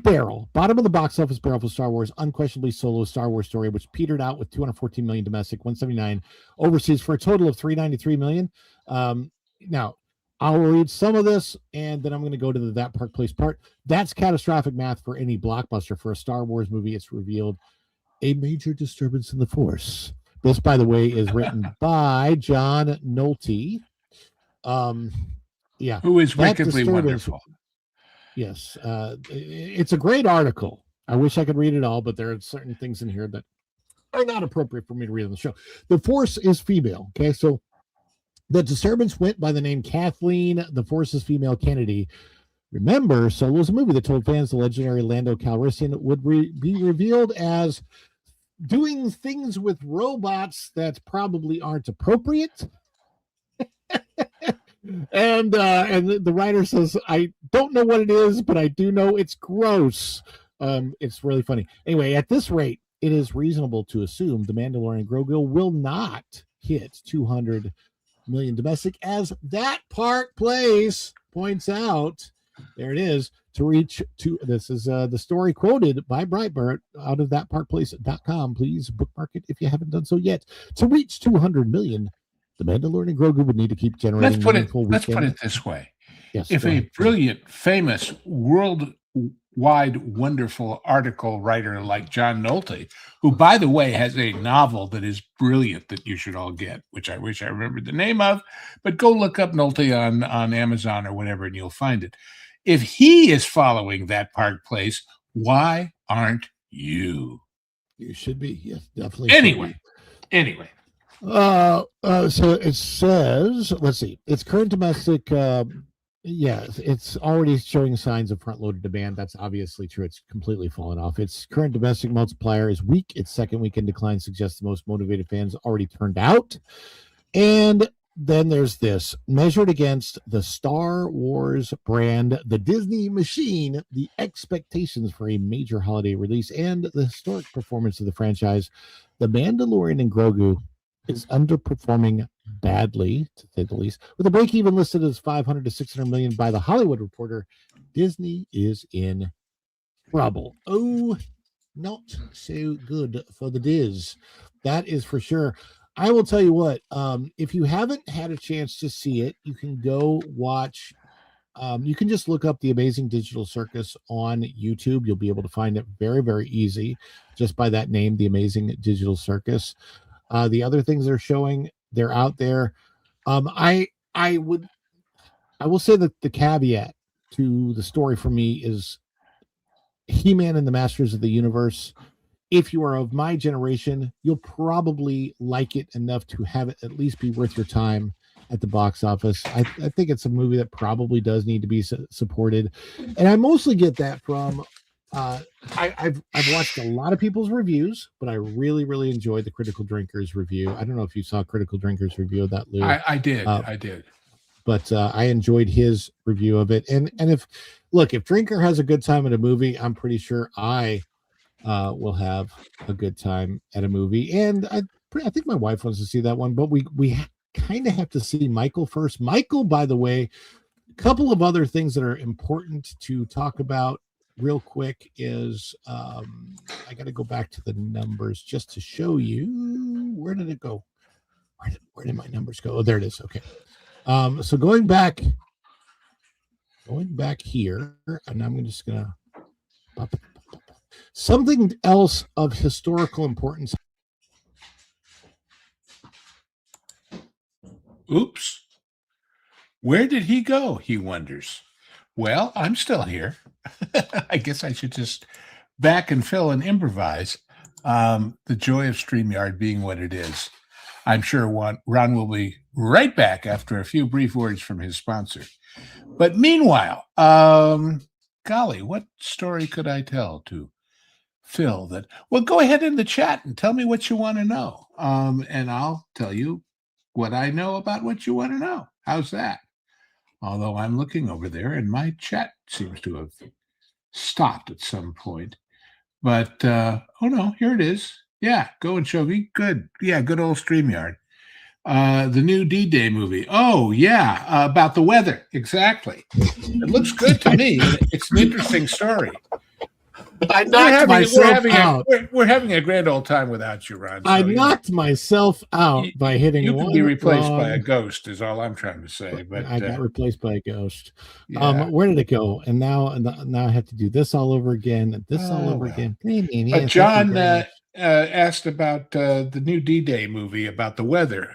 box office barrel for Star Wars, unquestionably Solo Star Wars story, which petered out with 214 million domestic, 179 overseas for a total of 393 million. Now, I'll read some of this, and then I'm going to go to the That Park Place part. That's catastrophic math for any blockbuster. For a Star Wars movie, it's revealed a major disturbance in the Force. This, by the way, is written by John Nolte. Who is wickedly wonderful. Yes, it's a great article. I wish I could read it all, but there are certain things in here that are not appropriate for me to read on the show. The Force is female. Okay, so the disturbance went by the name Kathleen, the Force's female Kennedy. Remember, Solo was a movie that told fans the legendary Lando Calrissian would be revealed as doing things with robots that probably aren't appropriate. And the writer says, I don't know what it is, but I do know it's gross. It's really funny. Anyway, at this rate, it is reasonable to assume The Mandalorian Grogu will not hit 200 million domestic, as That Park Place points out. There it is. To reach to this is the story quoted by Breitbart out of thatparkplace.com. Please bookmark it if you haven't done so yet. To reach 200 million, The Mandalorian and Grogu would need to keep generating. Let's put it this way. Yes, if a brilliant, famous, worldwide, wonderful article writer like John Nolte, who, by the way, has a novel that is brilliant that you should all get, which I wish I remembered the name of, but go look up Nolte on Amazon or whatever, and you'll find it. If he is following That Park Place, why aren't you? You should be. Yes, definitely. Anyway. So it says, let's see, its current domestic, it's already showing signs of front-loaded demand. That's obviously true. It's completely fallen off. Its current domestic multiplier is weak. Its second weekend decline suggests the most motivated fans already turned out. And then there's this, measured against the Star Wars brand, the Disney machine, the expectations for a major holiday release, and the historic performance of the franchise, The Mandalorian and Grogu is underperforming badly, to say the least. With a break-even listed as 500 to 600 million by the Hollywood Reporter, Disney is in trouble. Oh, not so good for the Diz. That is for sure. I will tell you what, if you haven't had a chance to see it, you can go watch. You can just look up The Amazing Digital Circus on YouTube. You'll be able to find it very, very easy just by that name, The Amazing Digital Circus. The other things they're showing, they're out there. I will say that the caveat to the story for me is HEMAN and the Masters of the Universe. If you are of my generation, you'll probably like it enough to have it at least be worth your time at the box office. I think it's a movie that probably does need to be supported. And I mostly get that from I've watched a lot of people's reviews, but I really, really enjoyed the Critical Drinkers review. I don't know if you saw Critical Drinkers review of that, Lou. I did. But I enjoyed his review of it. And if Drinker has a good time at a movie, I'm pretty sure I will have a good time at a movie. And I think my wife wants to see that one, but we kind of have to see Michael first. Michael, by the way, a couple of other things that are important to talk about real quick is I got to go back to the numbers just to show you. Where did it go? Where did my numbers go? Oh, there it is. Okay. So going back here, and I'm just gonna something else of historical importance. Oops. Where did he go? He wonders. Well, I'm still here. I guess I should just back and fill and improvise. The joy of StreamYard being what it is. I'm sure Ron will be right back after a few brief words from his sponsor. But meanwhile, golly, what story could I tell to Phil that, well, go ahead in the chat and tell me what you want to know. And I'll tell you what I know about what you want to know. How's that? Although I'm looking over there and my chat seems to have stopped at some point. But, oh no, here it is. Yeah, going, Shogi. Good. Yeah, good old StreamYard. The new D-Day movie. Oh, yeah, about the weather. Exactly. It looks good to me. It's an interesting story. I knocked myself out. We're having a grand old time without you, Ron. I knocked myself out by hitting you one. You can be replaced wrong. by a ghost, is all I'm trying to say. But I got replaced by a ghost. Yeah. Where did it go? And now I have to do this all over again. And this all over again. But John asked about the new D-Day movie about the weather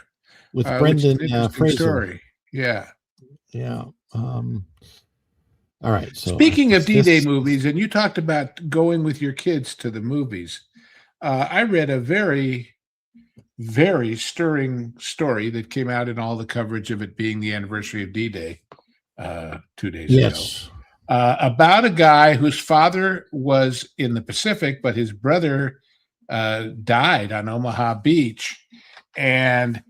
with Brendan Fraser. Story. Yeah. Yeah. All right. So speaking of D-Day movies, and you talked about going with your kids to the movies, I read a very, very stirring story that came out in all the coverage of it being the anniversary of D-Day 2 days ago. About a guy whose father was in the Pacific, but his brother died on Omaha Beach, and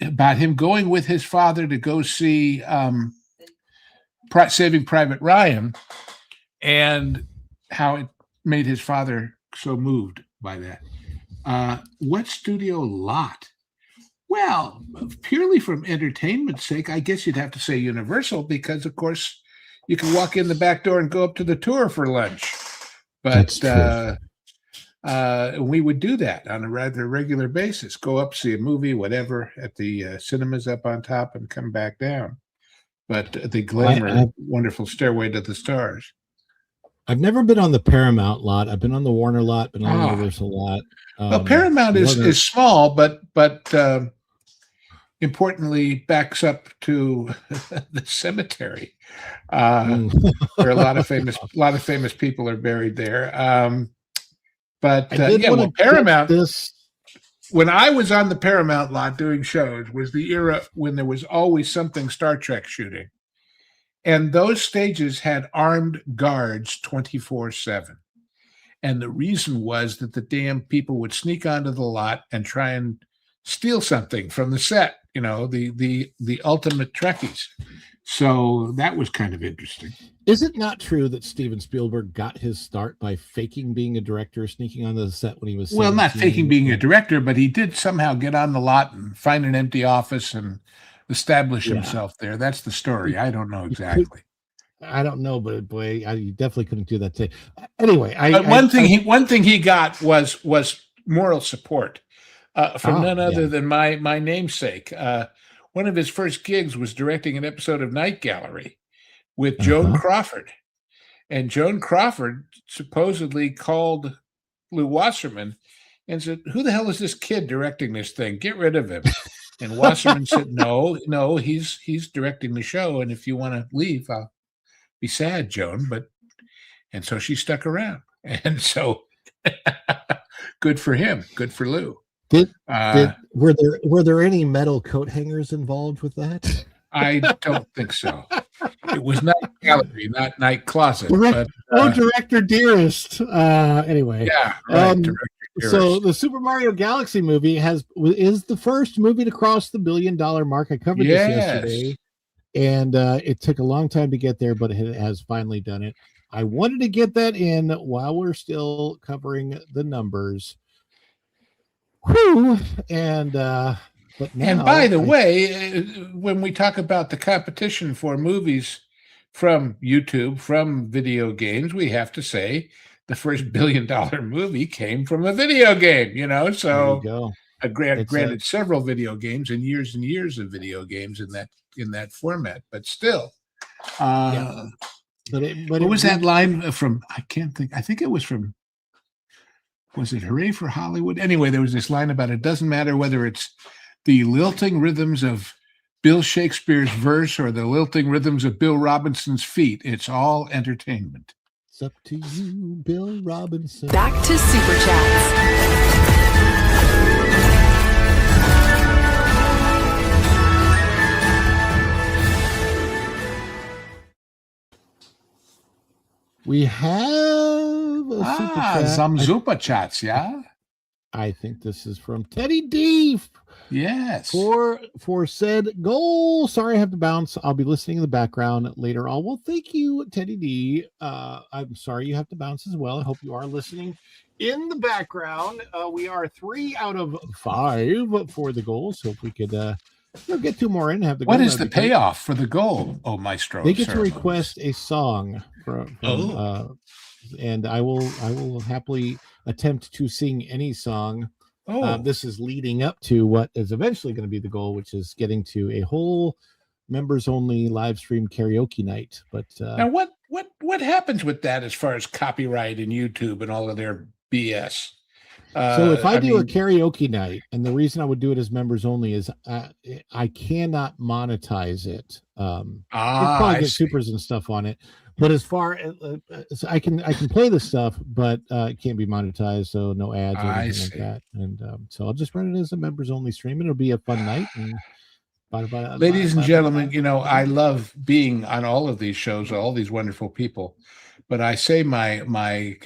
about him going with his father to go see Saving Private Ryan, and how it made his father so moved by that. What studio lot? Well, purely from entertainment's sake, I guess you'd have to say Universal, because of course you can walk in the back door and go up to the tour for lunch. But we would do that on a rather regular basis. Go up, see a movie, whatever, at the cinemas up on top, and come back down. But the glamour, wonderful Stairway to the Stars. I've never been on the Paramount lot. I've been on the Warner lot, been on the Universal lot. Well, Paramount is small, but importantly backs up to the cemetery. There are a lot of famous people are buried there. Paramount. When I was on the Paramount lot doing shows was the era when there was always something Star Trek shooting. And those stages had armed guards 24/7. And the reason was that the damn people would sneak onto the lot and try and steal something from the set, the ultimate Trekkies. So that was kind of interesting. Is it not true that Steven Spielberg got his start by faking being a director, sneaking onto the set when he was 17? Well, not faking being a director, but he did somehow get on the lot and find an empty office and establish himself there. That's the story. I don't know exactly. I don't know, but boy, you definitely couldn't do that today. Anyway, one thing he got was moral support from none other than my namesake. One of his first gigs was directing an episode of Night Gallery with Joan Crawford. And Joan Crawford supposedly called Lou Wasserman and said, "Who the hell is this kid directing this thing? Get rid of him." And Wasserman said, no, he's directing the show. And if you want to leave, I'll be sad, Joan. And so she stuck around. And so good for him. Good for Lou. Were there any metal coat hangers involved with that? I don't think so. It was Night Gallery, not Night Closet. Director Dearest. Anyway. Yeah. Right, Director Dearest. So the Super Mario Galaxy movie is the first movie to cross the $1 billion mark. I covered this yesterday, and it took a long time to get there, but it has finally done it. I wanted to get that in while we're still covering the numbers. Whew. And by the way, when we talk about the competition for movies from YouTube, from video games, we have to say the first $1 billion movie came from a video game, So granted several video games and years of video games in that format, but still. But what was that line from? I can't think. I think it was from. Was it Hooray for Hollywood? Anyway, there was this line about it doesn't matter whether it's the lilting rhythms of Bill Shakespeare's verse or the lilting rhythms of Bill Robinson's feet. It's all entertainment. It's up to you, Bill Robinson. Back to Super Chats. We have have a super chat. Some Zupa chats, yeah. I think this is from Teddy D. Yes. For said goal. Sorry, I have to bounce. I'll be listening in the background later on. Well, thank you, Teddy D. I'm sorry you have to bounce as well. I hope you are listening in the background. We are 3 out of 5 for the goal. So if we could get 2 more in, have the goal. What is the payoff for the goal? Oh, Maestro. They get to request a song from and I will happily attempt to sing any song. This is leading up to what is eventually going to be the goal, which is getting to a whole members only live stream karaoke night. But now what happens with that as far as copyright and YouTube and all of their BS? So if I do a karaoke night, and the reason I would do it as members only is I cannot monetize it. You probably get supers and stuff on it, but as far as I can play this stuff, but it can't be monetized, so no ads or anything like that. And so I'll just run it as a members only stream, and it'll be a fun night. And ladies and gentlemen, I love being on all of these shows, all these wonderful people, but I say my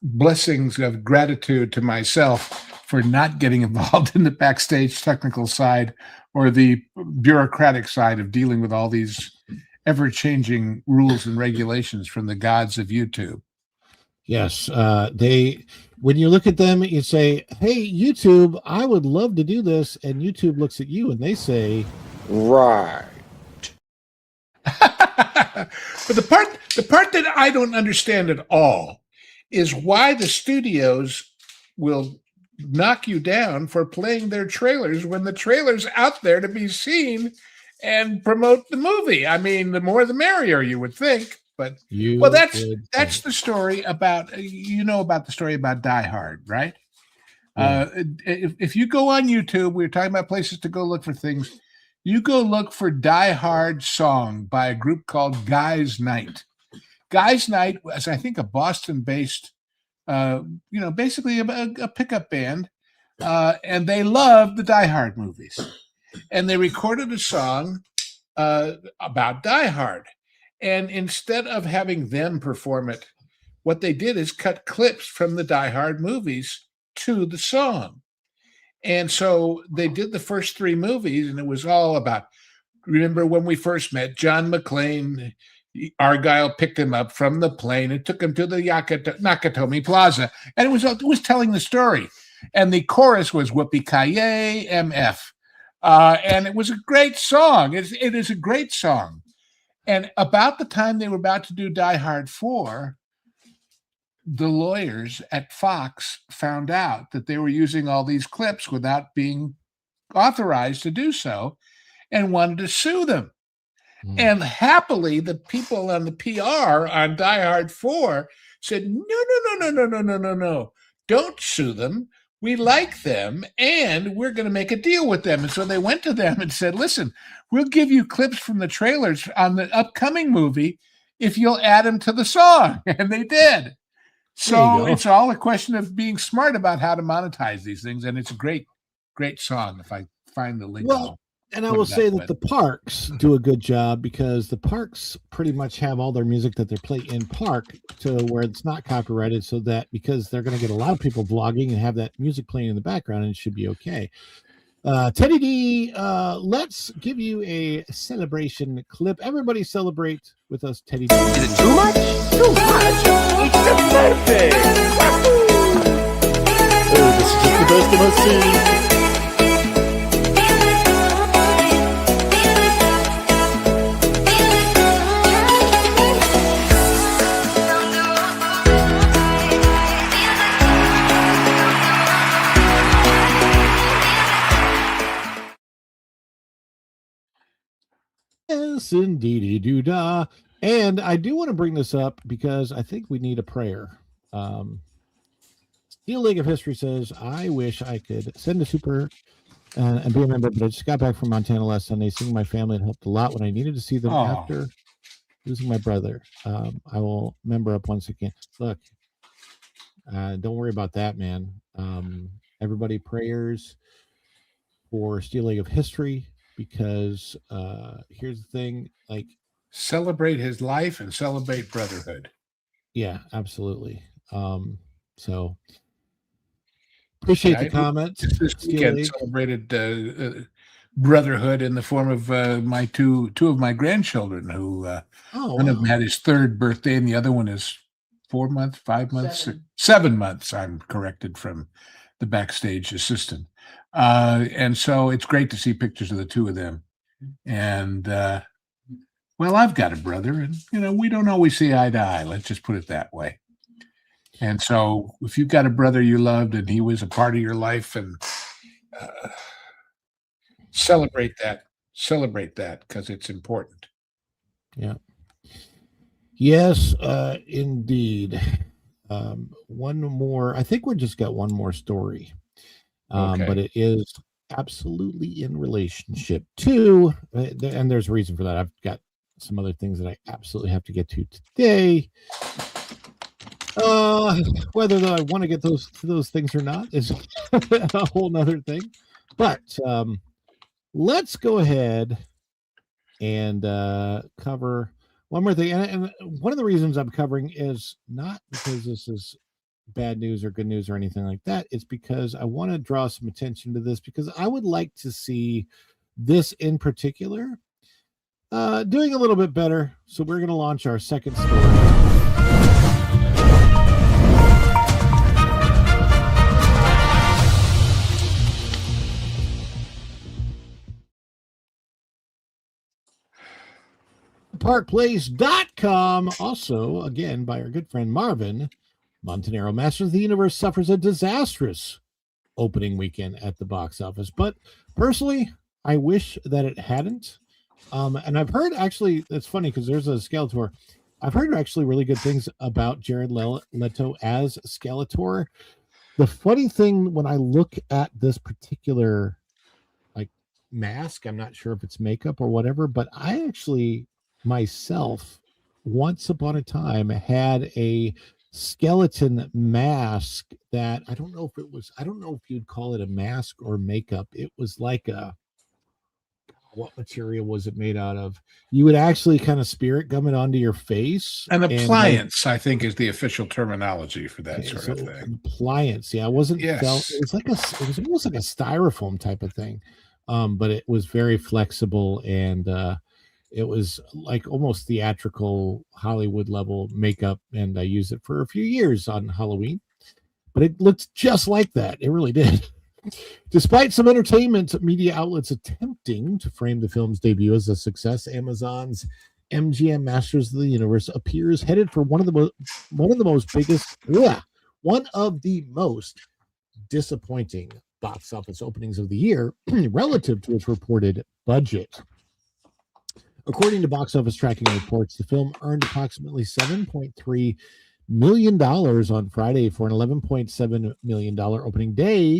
blessings of gratitude to myself for not getting involved in the backstage technical side or the bureaucratic side of dealing with all these ever-changing rules and regulations from the gods of YouTube. Yes, when you look at them, you say, "Hey, YouTube, I would love to do this," and YouTube looks at you and they say, "Right." But the part that I don't understand at all is why the studios will knock you down for playing their trailers when the trailer's out there to be seen and promote the movie. I mean, the more the merrier, you would think. But that's the story about about the story about Die Hard, right? Yeah. If you go on YouTube, we were talking about places to go look for things. You go look for Die Hard song by a group called Guys Night. Guys Night was, I think, a Boston-based, basically a pickup band, and they loved the Die Hard movies. And they recorded a song about Die Hard. And instead of having them perform it, what they did is cut clips from the Die Hard movies to the song. And so they did the first 3 movies, and it was all about, remember when we first met, John McClane, Argyle picked him up from the plane and took him to the Nakatomi Plaza. And it was telling the story. And the chorus was Whoopee-Ki-Yay, MF. And it was a great song. It is a great song. And about the time they were about to do Die Hard 4, the lawyers at Fox found out that they were using all these clips without being authorized to do so and wanted to sue them. And happily, the people on the PR on Die Hard 4 said, no. Don't sue them. We like them, and we're going to make a deal with them. And so they went to them and said, listen, we'll give you clips from the trailers on the upcoming movie if you'll add them to the song. And they did. So it's all a question of being smart about how to monetize these things. And it's a great, great song. If I find the link. Well, and I will say that the parks do a good job, because the parks pretty much have all their music that they play in park to where it's not copyrighted, so that because they're going to get a lot of people vlogging and have that music playing in the background, and it should be okay. Teddy D, let's give you a celebration clip. Everybody celebrate with us, Teddy D. Is it too much? Too much? It's the birthday! Oh, this is just the best of us seen. Yes, indeedy doo dah. And I do want to bring this up because I think we need a prayer. Steel League of History says, I wish I could send a super and be a member, but I just got back from Montana last Sunday. Seeing my family had helped a lot when I needed to see them after losing my brother. I will member up once again. Look, don't worry about that, man. Everybody prayers for Steel League of History, because here's the thing, like, celebrate his life and celebrate brotherhood. Yeah, absolutely. So appreciate the comment. This weekend celebrated brotherhood in the form of my two of my grandchildren, who one of them had his 3rd birthday, and the other one is 4 months, 5 months, 7 months. I'm corrected from the backstage assistant, and so it's great to see pictures of the two of them. And well, I've got a brother, and we don't always see eye to eye. Let's just put it that way. And so, if you've got a brother you loved and he was a part of your life, and celebrate that because it's important. Yeah. Yes, indeed. One more. I think we just got one more story, but it is absolutely in relationship to, and there's a reason for that. I've got some other things that I absolutely have to get to today. Whether I want to get those things or not is a whole nother thing. But let's go ahead and cover one more thing. And one of the reasons I'm covering is not because this is bad news or good news or anything like that. It's because I want to draw some attention to this, because I would like to see this in particular doing a little bit better. So we're going to launch our second story. ParkPlace.com, also, again, by our good friend Marvin Montanaro. Masters of the Universe suffers a disastrous opening weekend at the box office. But personally, I wish that it hadn't. And I've heard, actually, it's funny because there's a Skeletor. I've heard actually really good things about Jared Leto as Skeletor. The funny thing, when I look at this particular mask, I'm not sure if it's makeup or whatever, but I actually myself once upon a time had a skeleton mask that I don't know if you'd call it a mask or makeup. It was like what material was it made out of? You would actually kind of spirit gum it onto your face. An appliance, I think, is the official terminology for that sort of thing. Appliance, yeah. It wasn't felt. It was almost like a styrofoam type of thing. But it was very flexible, and it was like almost theatrical Hollywood level makeup, and I used it for a few years on Halloween. But it looked just like that. It really did. Despite some entertainment media outlets attempting to frame the film's debut as a success, Amazon's MGM Masters of the Universe appears headed for one of the most disappointing box office openings of the year relative to its reported budget. According to box office tracking reports, the film earned approximately $7.3 million on Friday for an $11.7 million opening day,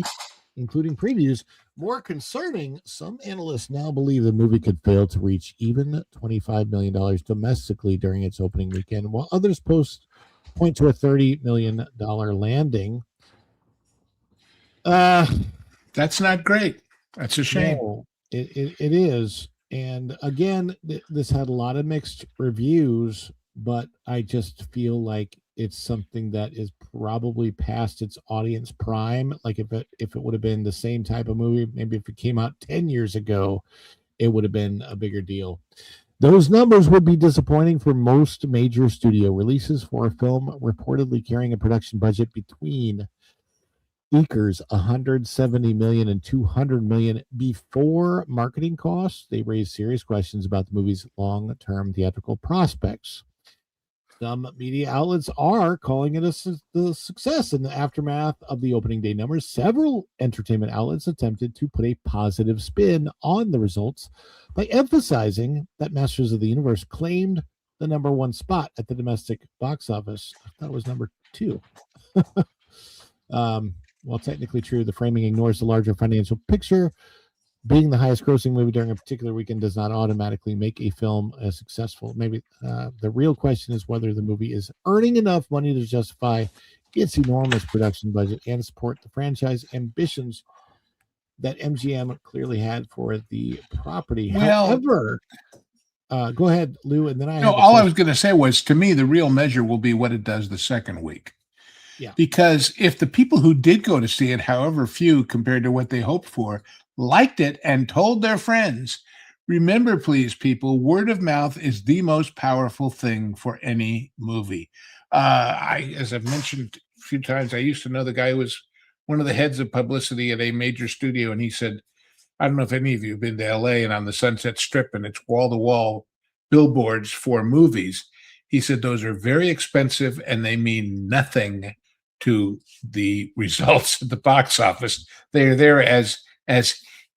including previews. More concerning, some analysts now believe the movie could fail to reach even $25 million domestically during its opening weekend, while others point to a $30 million landing. That's not great. That's a shame. No, it is. And again, this had a lot of mixed reviews, but I just feel like it's something that is probably past its audience prime. Like if it would have been the same type of movie, maybe if it came out 10 years ago, it would have been a bigger deal. Those numbers would be disappointing for most major studio releases for a film reportedly carrying a production budget between Eaker's $170 million and $200 million before marketing costs. They raise serious questions about the movie's long-term theatrical prospects. Some media outlets are calling it a success in the aftermath of the opening day numbers. Several entertainment outlets attempted to put a positive spin on the results by emphasizing that Masters of the Universe claimed the number one spot at the domestic box office. I thought it was number 2. While technically true, the framing ignores the larger financial picture. Being the highest grossing movie during a particular weekend does not automatically make a film successful. Maybe the real question is whether the movie is earning enough money to justify its enormous production budget and support the franchise ambitions that MGM clearly had for the property. Well, However, Go ahead, Lou, and then I No, have a all I question. was going to say was, to me, the real measure will be what it does the second week. Yeah. Because if the people who did go to see it, however few compared to what they hoped for, liked it and told their friends, remember, please, people, word of mouth is the most powerful thing for any movie. As I've mentioned a few times, I used to know the guy who was one of the heads of publicity at a major studio, and he said, I don't know if any of you have been to LA and on the Sunset Strip, and it's wall-to-wall billboards for movies. He said those are very expensive and they mean nothing to the results at the box office. They are there as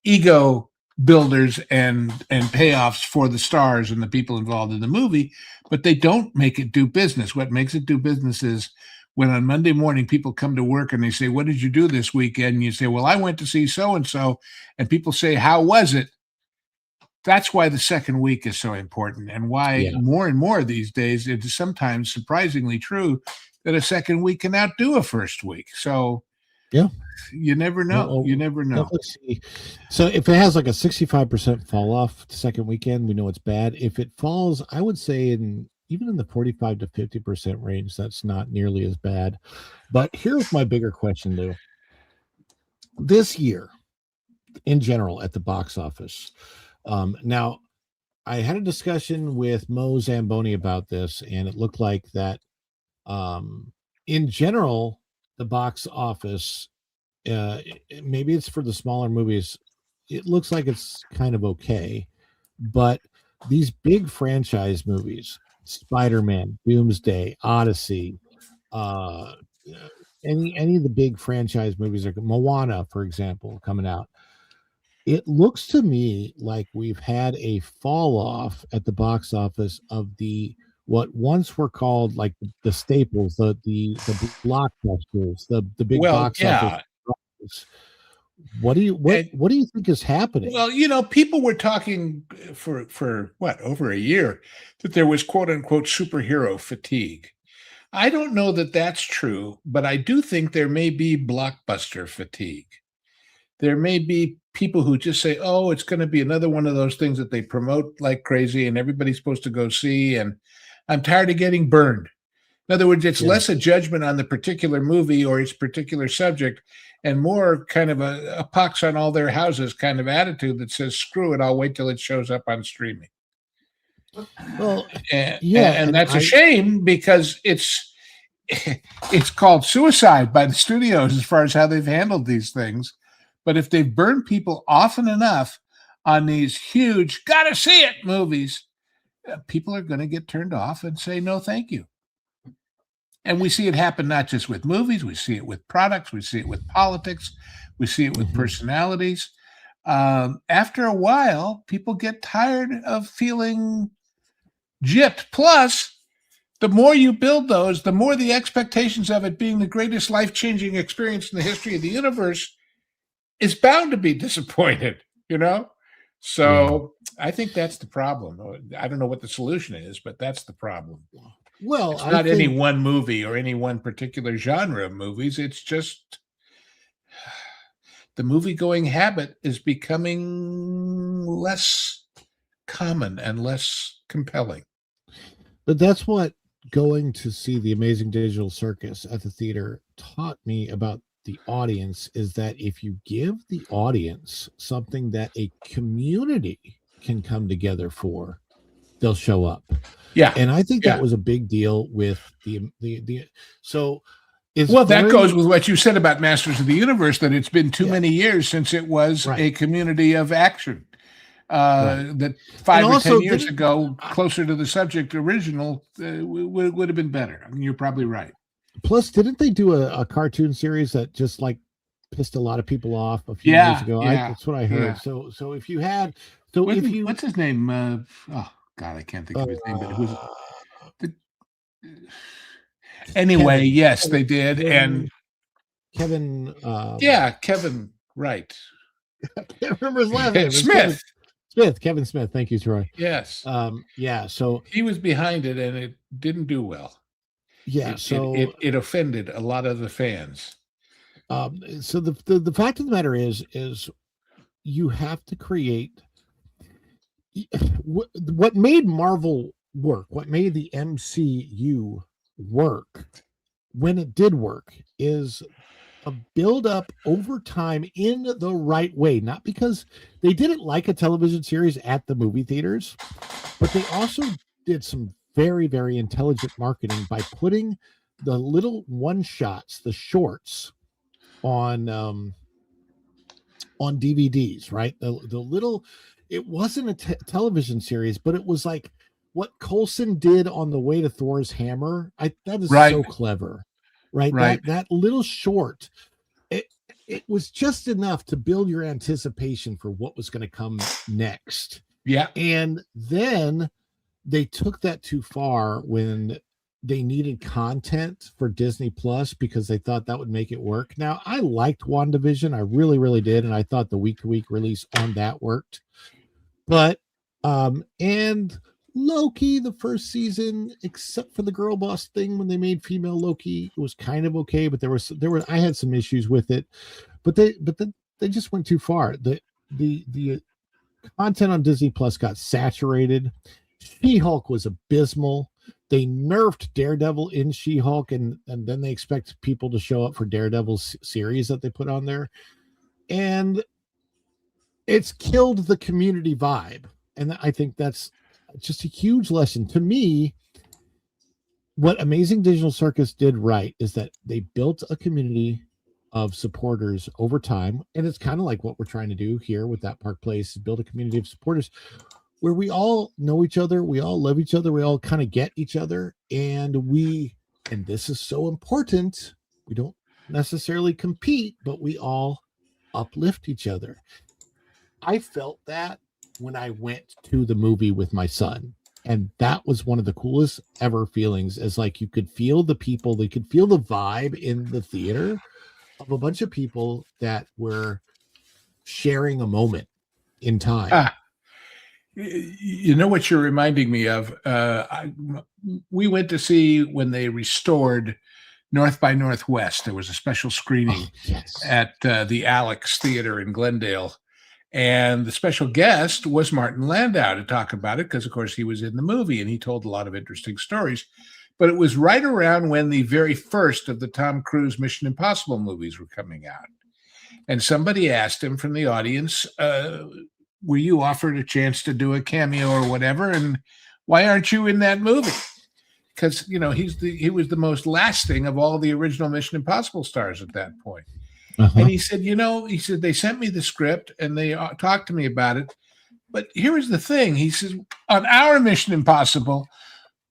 ego builders and payoffs for the stars and the people involved in the movie, but they don't make it do business. What makes it do business is when on Monday morning people come to work and they say, what did you do this weekend? And you say, well, I went to see so-and-so, and people say, how was it? That's why the second week is so important, and why more and more these days it is sometimes surprisingly true that a second week can outdo a first week. So you never know. You never know. Let's see. So if it has like a 65% fall off the second weekend, we know it's bad. If it falls, I would say even in the 45 to 50% range, that's not nearly as bad. But here's my bigger question, Lou. This year, in general, at the box office, now I had a discussion with Mo Zamboni about this, and it looked like that in general, the box office, maybe it's for the smaller movies, it looks like it's kind of okay. But these big franchise movies, Spider-Man, Doomsday, Odyssey, any of the big franchise movies, like Moana, for example, coming out, it looks to me like we've had a fall off at the box office of what once were called like the staples, the blockbusters, the big box office. What do you think is happening? Well, people were talking for what, over a year, that there was quote unquote superhero fatigue. I don't know that that's true, but I do think there may be blockbuster fatigue. There may be people who just say, oh, it's going to be another one of those things that they promote like crazy and everybody's supposed to go see, and I'm tired of getting burned. In other words, it's less a judgment on the particular movie or its particular subject and more kind of a pox on all their houses kind of attitude that says, screw it, I'll wait till it shows up on streaming. Well, and that's a shame, because it's called suicide by the studios as far as how they've handled these things. But if they've burned people often enough on these huge, gotta see it movies, people are going to get turned off and say, no, thank you. And we see it happen not just with movies, we see it with products, we see it with politics, we see it with personalities. After a while, people get tired of feeling gypped. Plus, the more you build those, the more the expectations of it being the greatest life-changing experience in the history of the universe is bound to be disappointed, So I think that's the problem. I don't know what the solution is, but that's the problem. Well, it's not any one movie or any one particular genre of movies. It's just the movie-going habit is becoming less common and less compelling. But that's what going to see the Amazing Digital Circus at the theater taught me about the audience, is that if you give the audience something that a community can come together for, they'll show up. Yeah. And I think that was a big deal with the so it's that goes with what you said about Masters of the Universe, that it's been too many years since it was a community of action. That 5 or 10 years ago, closer to the subject original, would have been better. I mean, you're probably right. Plus, didn't they do a cartoon series that just like pissed a lot of people off a few years ago? That's what I heard. So if you had, what's his name? Oh God, I can't think of his name. But it was anyway. Kevin, yes, they did, and Kevin. Kevin. Right. I can't remember his last name. Smith. Kevin Smith. Thank you, Troy. Yes. So he was behind it, and it didn't do well. Yeah, it offended a lot of the fans. So the fact of the matter is you have to create. what made Marvel work, what made the MCU work when it did work, is a build up over time in the right way. Not because they didn't like a television series at the movie theaters, but they also did some very, very intelligent marketing by putting the little one shots, the shorts, on DVDs, right? The little, it wasn't a television series, but it was like what Coulson did on The Way to Thor's Hammer. That is so clever, right? That little short, it was just enough to build your anticipation for what was going to come next. Yeah. And then they took that too far when they needed content for Disney Plus because they thought that would make it work. Now, I liked WandaVision. I really, really did. And I thought the week-to-week release on that worked. But, and Loki, the first season, except for the girl boss thing when they made female Loki, it was kind of okay, but I had some issues with it. But they just went too far. The content on Disney Plus got saturated. She-Hulk was abysmal. They nerfed Daredevil in She-Hulk, and then they expect people to show up for Daredevil's series that they put on there. And it's killed the community vibe. And I think that's just a huge lesson. To me, what Amazing Digital Circus did right is that they built a community of supporters over time. And it's kind of like what we're trying to do here with That Park Place, is build a community of supporters where we all know each other, we all love each other, we all kind of get each other, and this is so important, we don't necessarily compete, but we all uplift each other. I felt that when I went to the movie with my son, and that was one of the coolest ever feelings, is like you could feel the people, they could feel the vibe in the theater of a bunch of people that were sharing a moment in time. You know what you're reminding me of? We went to see when they restored North by Northwest. There was a special screening at the Alex Theater in Glendale. And the special guest was Martin Landau to talk about it because, of course, he was in the movie and he told a lot of interesting stories. But it was right around when the very first of the Tom Cruise Mission Impossible movies were coming out. And somebody asked him from the audience, were you offered a chance to do a cameo or whatever? And why aren't you in that movie? Because, you know, he was the most lasting of all the original Mission Impossible stars at that point. And he said, they sent me the script and they talked to me about it. But here's the thing. He says, on our Mission Impossible,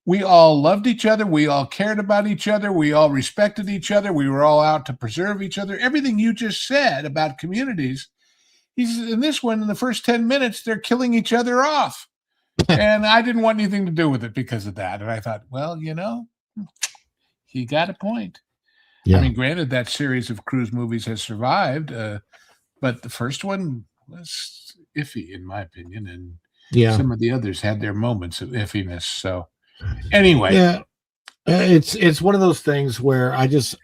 we all loved each other. We all cared about each other. We all respected each other. We were all out to preserve each other. Everything you just said about communities. He says, in this one, in the first 10 minutes, they're killing each other off. And I didn't want anything to do with it because of that. And I thought, well, he got a point. Yeah. I mean, granted, that series of Cruise movies has survived, but the first one was iffy, in my opinion. And some of the others had their moments of iffiness. So anyway. Yeah. It's one of those things where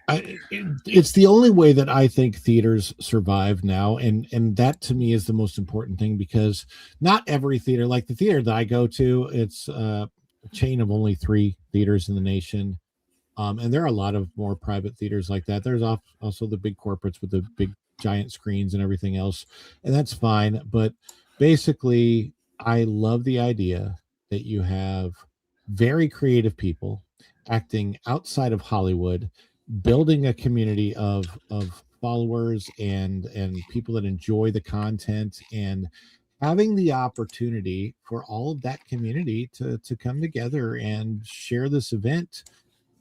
it's the only way that I think theaters survive now. And that to me is the most important thing, because not every theater, like the theater that I go to, it's a chain of only 3 theaters in the nation. And there are a lot of more private theaters like that. There's also the big corporates with the big giant screens and everything else. And that's fine. But basically, I love the idea that you have very creative people acting outside of Hollywood, building a community of followers and people that enjoy the content, and having the opportunity for all of that community to come together and share this event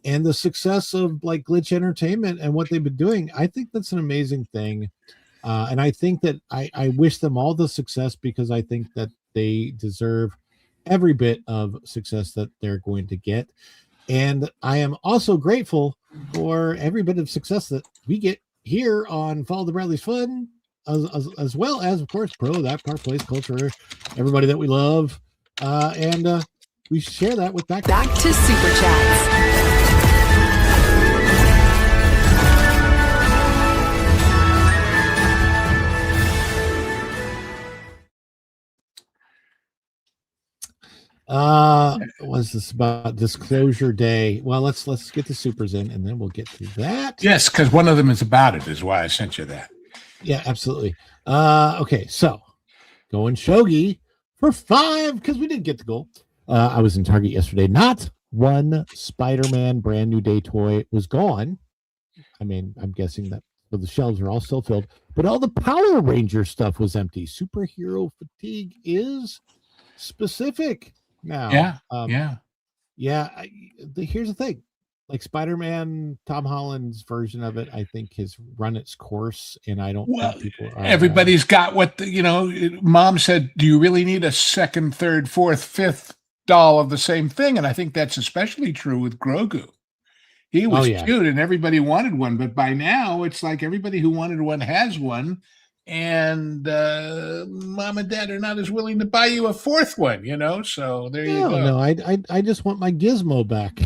and the success of like Glitch Entertainment and what they've been doing. I think that's an amazing thing. And I think that I wish them all the success, because I think that they deserve every bit of success that they're going to get. And I am also grateful for every bit of success that we get here on Follow the Bradley's Fun, as well as, of course, That Park Place Culture, everybody that we love. And we share that with back to Super Chats. Was this about Disclosure Day? Well, let's get the supers in, and then we'll get to that. Yes, because one of them is about it, is why I sent you that. Yeah, absolutely. Okay, so going shogi for 5 because we didn't get the goal. I was in Target yesterday. Not one Spider-Man brand new day toy was gone. I mean, I'm guessing that the shelves are all still filled, but all the Power Ranger stuff was empty. Superhero fatigue is specific now. Here's the thing. Like Spider-Man, Tom Holland's version of it, I think has run its course, and I don't think people are. Everybody's got what Mom said. Do you really need a second, third, fourth, fifth doll of the same thing? And I think that's especially true with Grogu. He was cute, and everybody wanted one, but by now it's like everybody who wanted one has one, and Mom and Dad are not as willing to buy you a fourth one. So there you go. No, I just want my Gizmo back.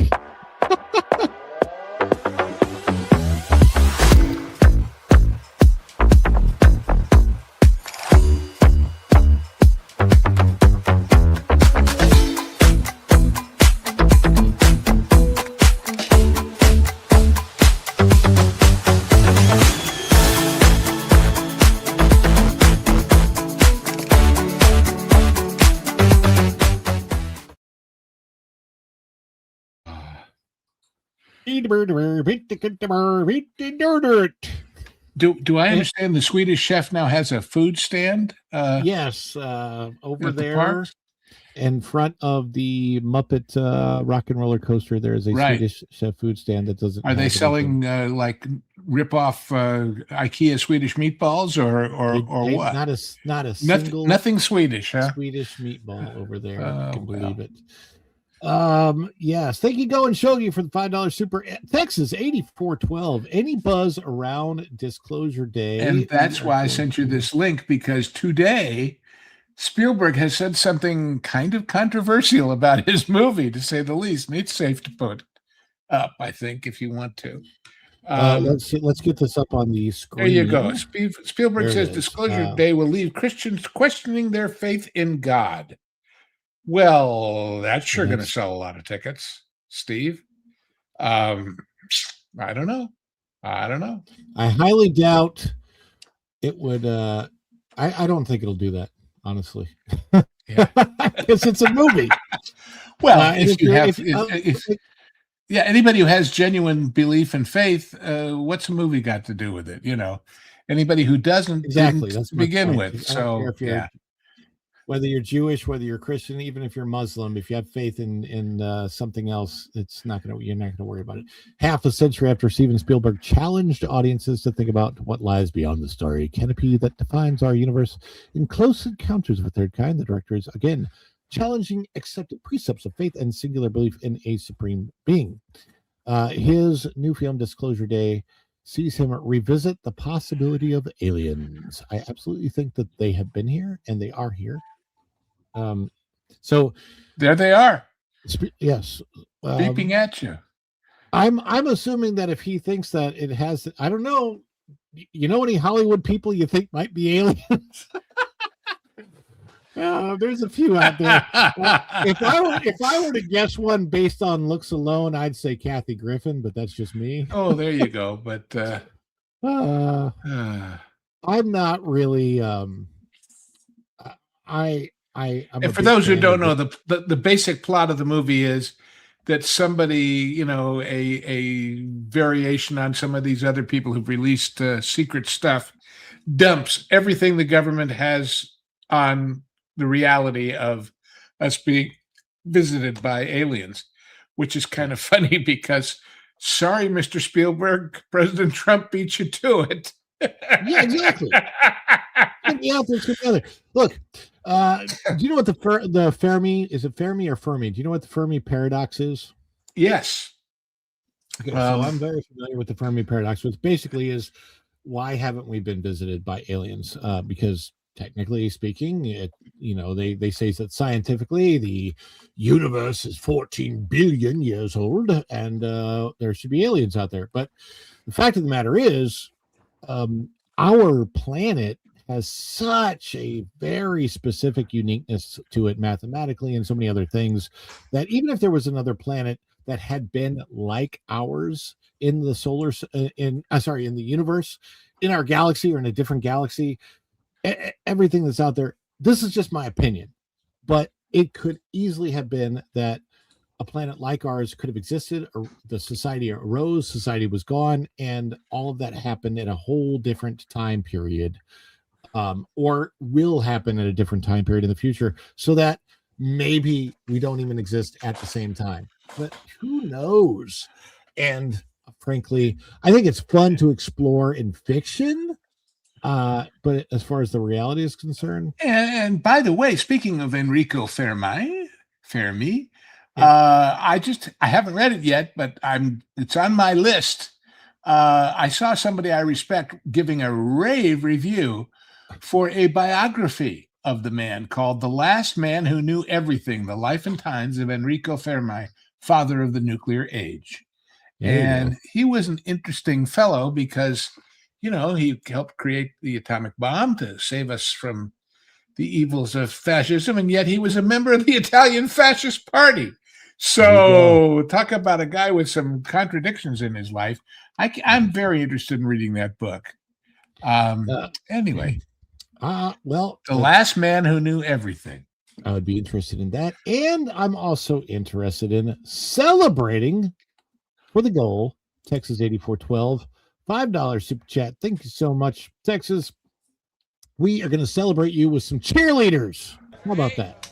Do I understand the Swedish chef now has a food stand? Yes, over there in front of the Muppet Rock and Roller Coaster, there is a Swedish chef food stand that doesn't. Are they selling like rip-off IKEA Swedish meatballs or what? Not a single nothing Swedish, huh? Swedish meatball over there. I can believe it. Yes, thank you, Go and Shogi, for the $5 super. Texas 8412. Any buzz around Disclosure Day? And that's why I sent you this link, because today Spielberg has said something kind of controversial about his movie, to say the least, and it's safe to put up, I think, if you want to. Let's get this up on the screen. There you go. Spielberg says Disclosure Day will leave Christians questioning their faith in God. Well, that's sure going to sell a lot of tickets, Steve. I don't know. I highly doubt it would. I don't think it'll do that, honestly. Yeah, because it's a movie. Well, anybody who has genuine belief and faith, what's a movie got to do with it? Anybody who doesn't, exactly, that's to begin with. So, whether you're Jewish, whether you're Christian, even if you're Muslim, if you have faith in something else, you're not going to worry about it. Half a century after Steven Spielberg challenged audiences to think about what lies beyond the starry canopy that defines our universe, in Close Encounters of a Third Kind, the director is again challenging accepted precepts of faith and singular belief in a supreme being. His new film, Disclosure Day, sees him revisit the possibility of aliens. I absolutely think that they have been here and they are here. So there they are. Yes. Beeping at you. I'm assuming that if he thinks that it has, I don't know, any Hollywood people you think might be aliens? There's a few out there. If I were to guess one based on looks alone, I'd say Kathy Griffin, but that's just me. Oh, there you go. But I'm not really. And for those who don't know, the basic plot of the movie is that somebody, a variation on some of these other people who've released secret stuff, dumps everything the government has on the reality of us being visited by aliens, which is kind of funny because, sorry, Mr. Spielberg, President Trump beat you to it. Yeah, exactly. Look, do you know what the Fermi, is it Fermi or Fermi? Do you know what the Fermi paradox is? Yes. Okay, so I'm very familiar with the Fermi paradox, which basically is, why haven't we been visited by aliens? Because technically speaking, they say that scientifically the universe is 14 billion years old and there should be aliens out there. But the fact of the matter is, our planet has such a very specific uniqueness to it mathematically and so many other things that even if there was another planet that had been like ours in the in the universe, in our galaxy or in a different galaxy, everything that's out there, this is just my opinion, but it could easily have been that a planet like ours could have existed, or the society arose, society was gone, and all of that happened in a whole different time period, or will happen at a different time period in the future, so that maybe we don't even exist at the same time. But who knows? And frankly, I think it's fun to explore in fiction. But as far as the reality is concerned, and by the way, speaking of Enrico Fermi, I haven't read it yet, but it's on my list. I saw somebody I respect giving a rave review for a biography of the man called "The Last Man Who Knew Everything: The Life and Times of Enrico Fermi, Father of the Nuclear Age." And he was an interesting fellow because, you know, he helped create the atomic bomb to save us from the evils of fascism, and yet he was a member of the Italian Fascist Party. So talk about a guy with some contradictions in his life. I'm very interested in reading that book. Anyway, well, The Last Man Who Knew Everything. I would be interested in that. And I'm also interested in celebrating for the goal, Texas 8412, $5 super chat. Thank you so much, Texas. We are going to celebrate you with some cheerleaders. How about that?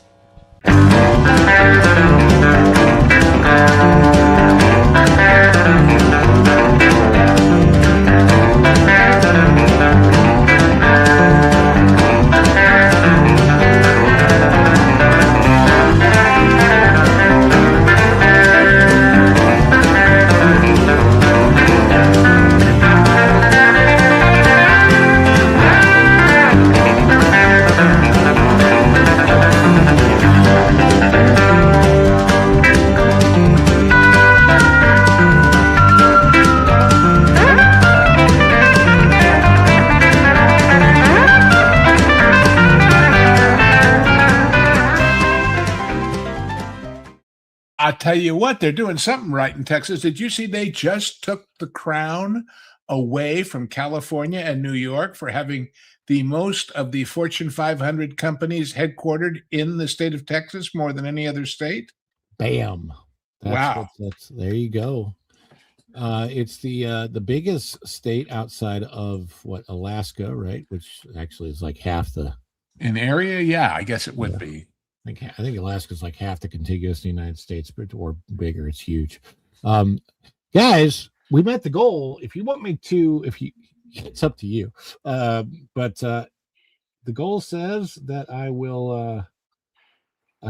I tell you what, they're doing something right in Texas. Did you see they just took the crown away from California and New York for having the most of the Fortune 500 companies headquartered in the state of Texas, more than any other state? Bam. Wow. There you go. It's the biggest state outside of Alaska, right? Which actually is like half the in area. Yeah, I guess it would be. I think Alaska's like half the contiguous United States, or bigger. It's huge. Guys, we met the goal. If you want me to, it's up to you. But the goal says that I will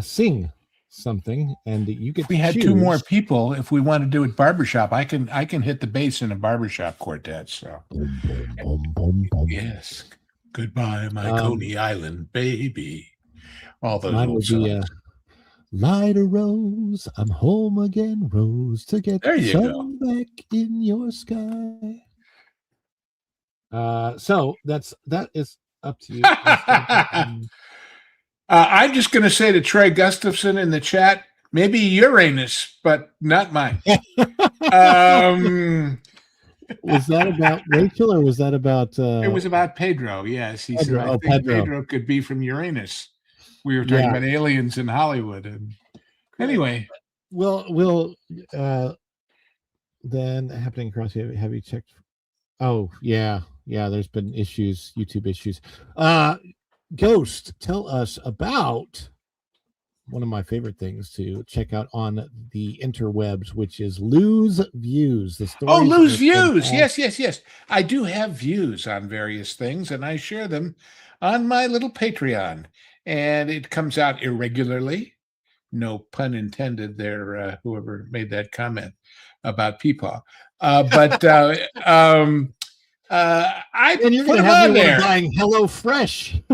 sing something, and you get. We had two more people. If we want to do it barbershop, I can hit the bass in a barbershop quartet. So, yes. Goodbye, my Coney Island baby. All those old songs. Light a rose, I'm home again, Rose, to get there you sun back in your sky. So that is up to you. I'm just going to say to Trey Gustafson in the chat, maybe Uranus, but not mine. Was that about Rachel, or was that about? It was about Pedro. Yes, he said I think Pedro could be from Uranus. We were talking about aliens in Hollywood, and anyway, we'll then happening across. Have you checked? Oh yeah. There's been YouTube issues. Ghost, tell us about one of my favorite things to check out on the interwebs, which is Lou's Views. Lou's Views. Yes. I do have views on various things, and I share them on my little Patreon. And it comes out irregularly. No pun intended there, whoever made that comment about Peepaw. But I and you're going to have me buying HelloFresh.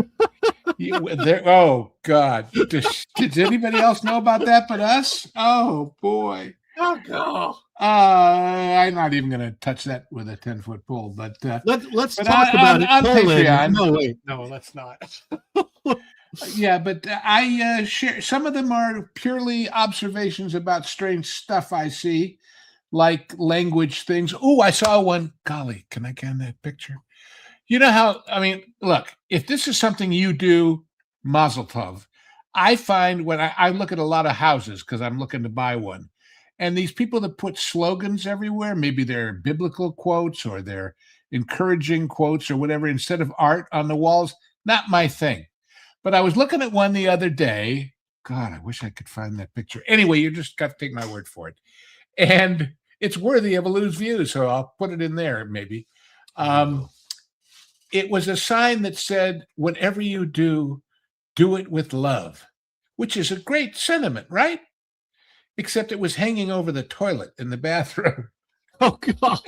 Oh, God. Did anybody else know about that but us? Oh, boy. Oh, I'm not even going to touch that with a 10-foot pole, but let's talk about it. On Patreon. No, wait, no, let's not. Yeah, but I share. Some of them are purely observations about strange stuff I see, like language things. Oh, I saw one. Golly, can I get that picture? You know how, I mean, look, if this is something you do, mazel tov. I find when I look at a lot of houses, because I'm looking to buy one, and these people that put slogans everywhere, maybe they're biblical quotes or they're encouraging quotes or whatever, instead of art on the walls, not my thing. But I was looking at one the other day. God, I wish I could find that picture. Anyway, you just got to take my word for it. And it's worthy of a loose view, so I'll put it in there maybe. It was a sign that said, whatever you do, do it with love, which is a great sentiment, right? Except it was hanging over the toilet in the bathroom. Oh, God.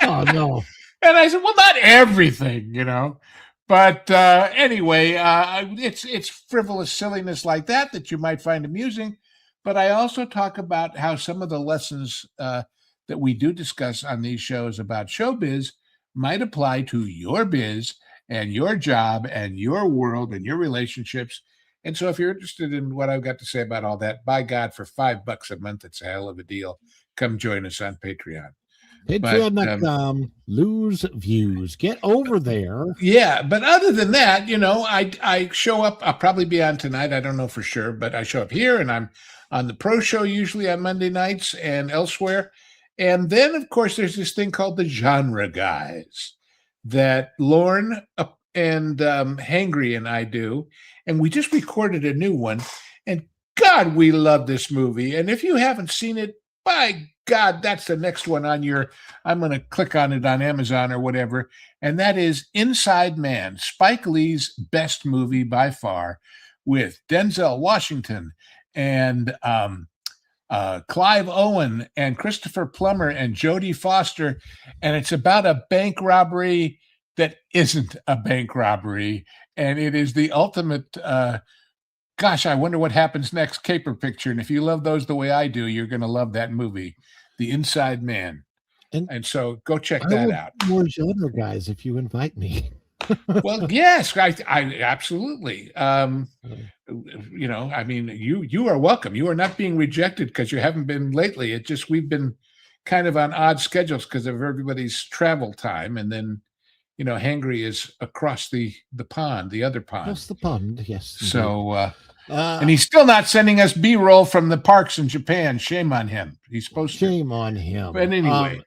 Oh, no. And I said, well, not everything, you know. But anyway, it's frivolous silliness like that you might find amusing. But I also talk about how some of the lessons that we do discuss on these shows about showbiz might apply to your biz and your job and your world and your relationships. And so if you're interested in what I've got to say about all that, by God, for $5 a month, it's a hell of a deal. Come join us on Patreon. Patreon.com, lose views. Get over there. Yeah, but other than that, you know, I show up. I'll probably be on tonight. I don't know for sure, but I show up here, and I'm on the pro show usually on Monday nights and elsewhere. And then, of course, there's this thing called the Genre Guys that Lorne and Hangry and I do. And we just recorded a new one. And God, we love this movie. And if you haven't seen it, by God, that's the next one on your, I'm going to click on it on Amazon or whatever. And that is Inside Man, Spike Lee's best movie by far, with Denzel Washington and Clive Owen and Christopher Plummer and Jodie Foster. And it's about a bank robbery that isn't a bank robbery. And it is the ultimate, gosh, I wonder what happens next caper picture. And if you love those the way I do, you're going to love that movie, The Inside Man. And so go check that out. More Genre Guys if you invite me. Well, yes, I absolutely. You know, I mean, you are welcome. You are not being rejected because you haven't been lately. It just, we've been kind of on odd schedules because of everybody's travel time. And then, you know, Hangry is across the pond, the other pond. Across the pond, yes. So, and he's still not sending us B-roll from the parks in Japan. Shame on him. He's supposed to. Shame on him. But anyway.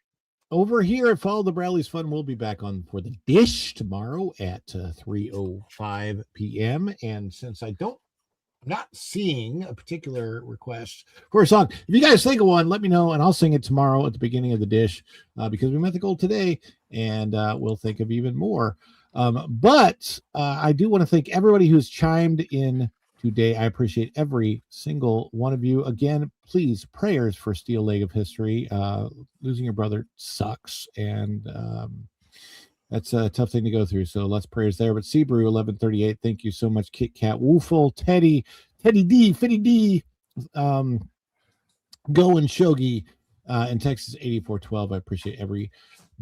Over here at Follow the Bradley's Fun, we'll be back on For the Dish tomorrow at 3:05 p.m. And since I'm not seeing a particular request for a song, if you guys think of one, let me know, and I'll sing it tomorrow at the beginning of the dish because we met the goal today, and we'll think of even more. But I do want to thank everybody who's chimed in today. I appreciate every single one of you. Again, please, prayers for Steel Leg of History. Losing your brother sucks, and that's a tough thing to go through. So let's prayers there. But Seabrew 1138, thank you so much. Kit Kat, Woofle, Teddy D, Fitty D, Go and Shogi, in Texas 8412. I appreciate every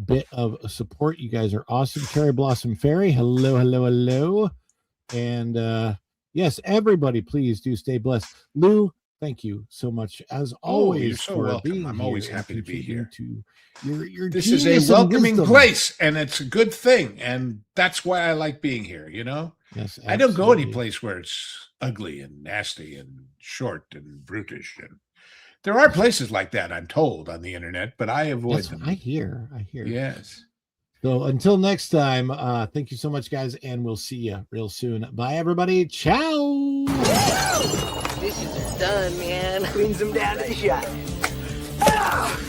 bit of support. You guys are awesome. Cherry Blossom Fairy, hello. And yes, everybody, please do stay blessed. Lou, thank you so much as always. You're so for welcome. being I'm here always happy to be here. Your This is a welcoming place, and it's a good thing, and that's why I like being here. You know, yes, I don't go any place where it's ugly and nasty and short and brutish. And there are places like that, I'm told, on the internet, but I avoid them. I hear. Yes. So until next time, thank you so much, guys, and we'll see you real soon. Bye, everybody. Ciao. Dishes are done, man. Cleans them down to the shot. Ah!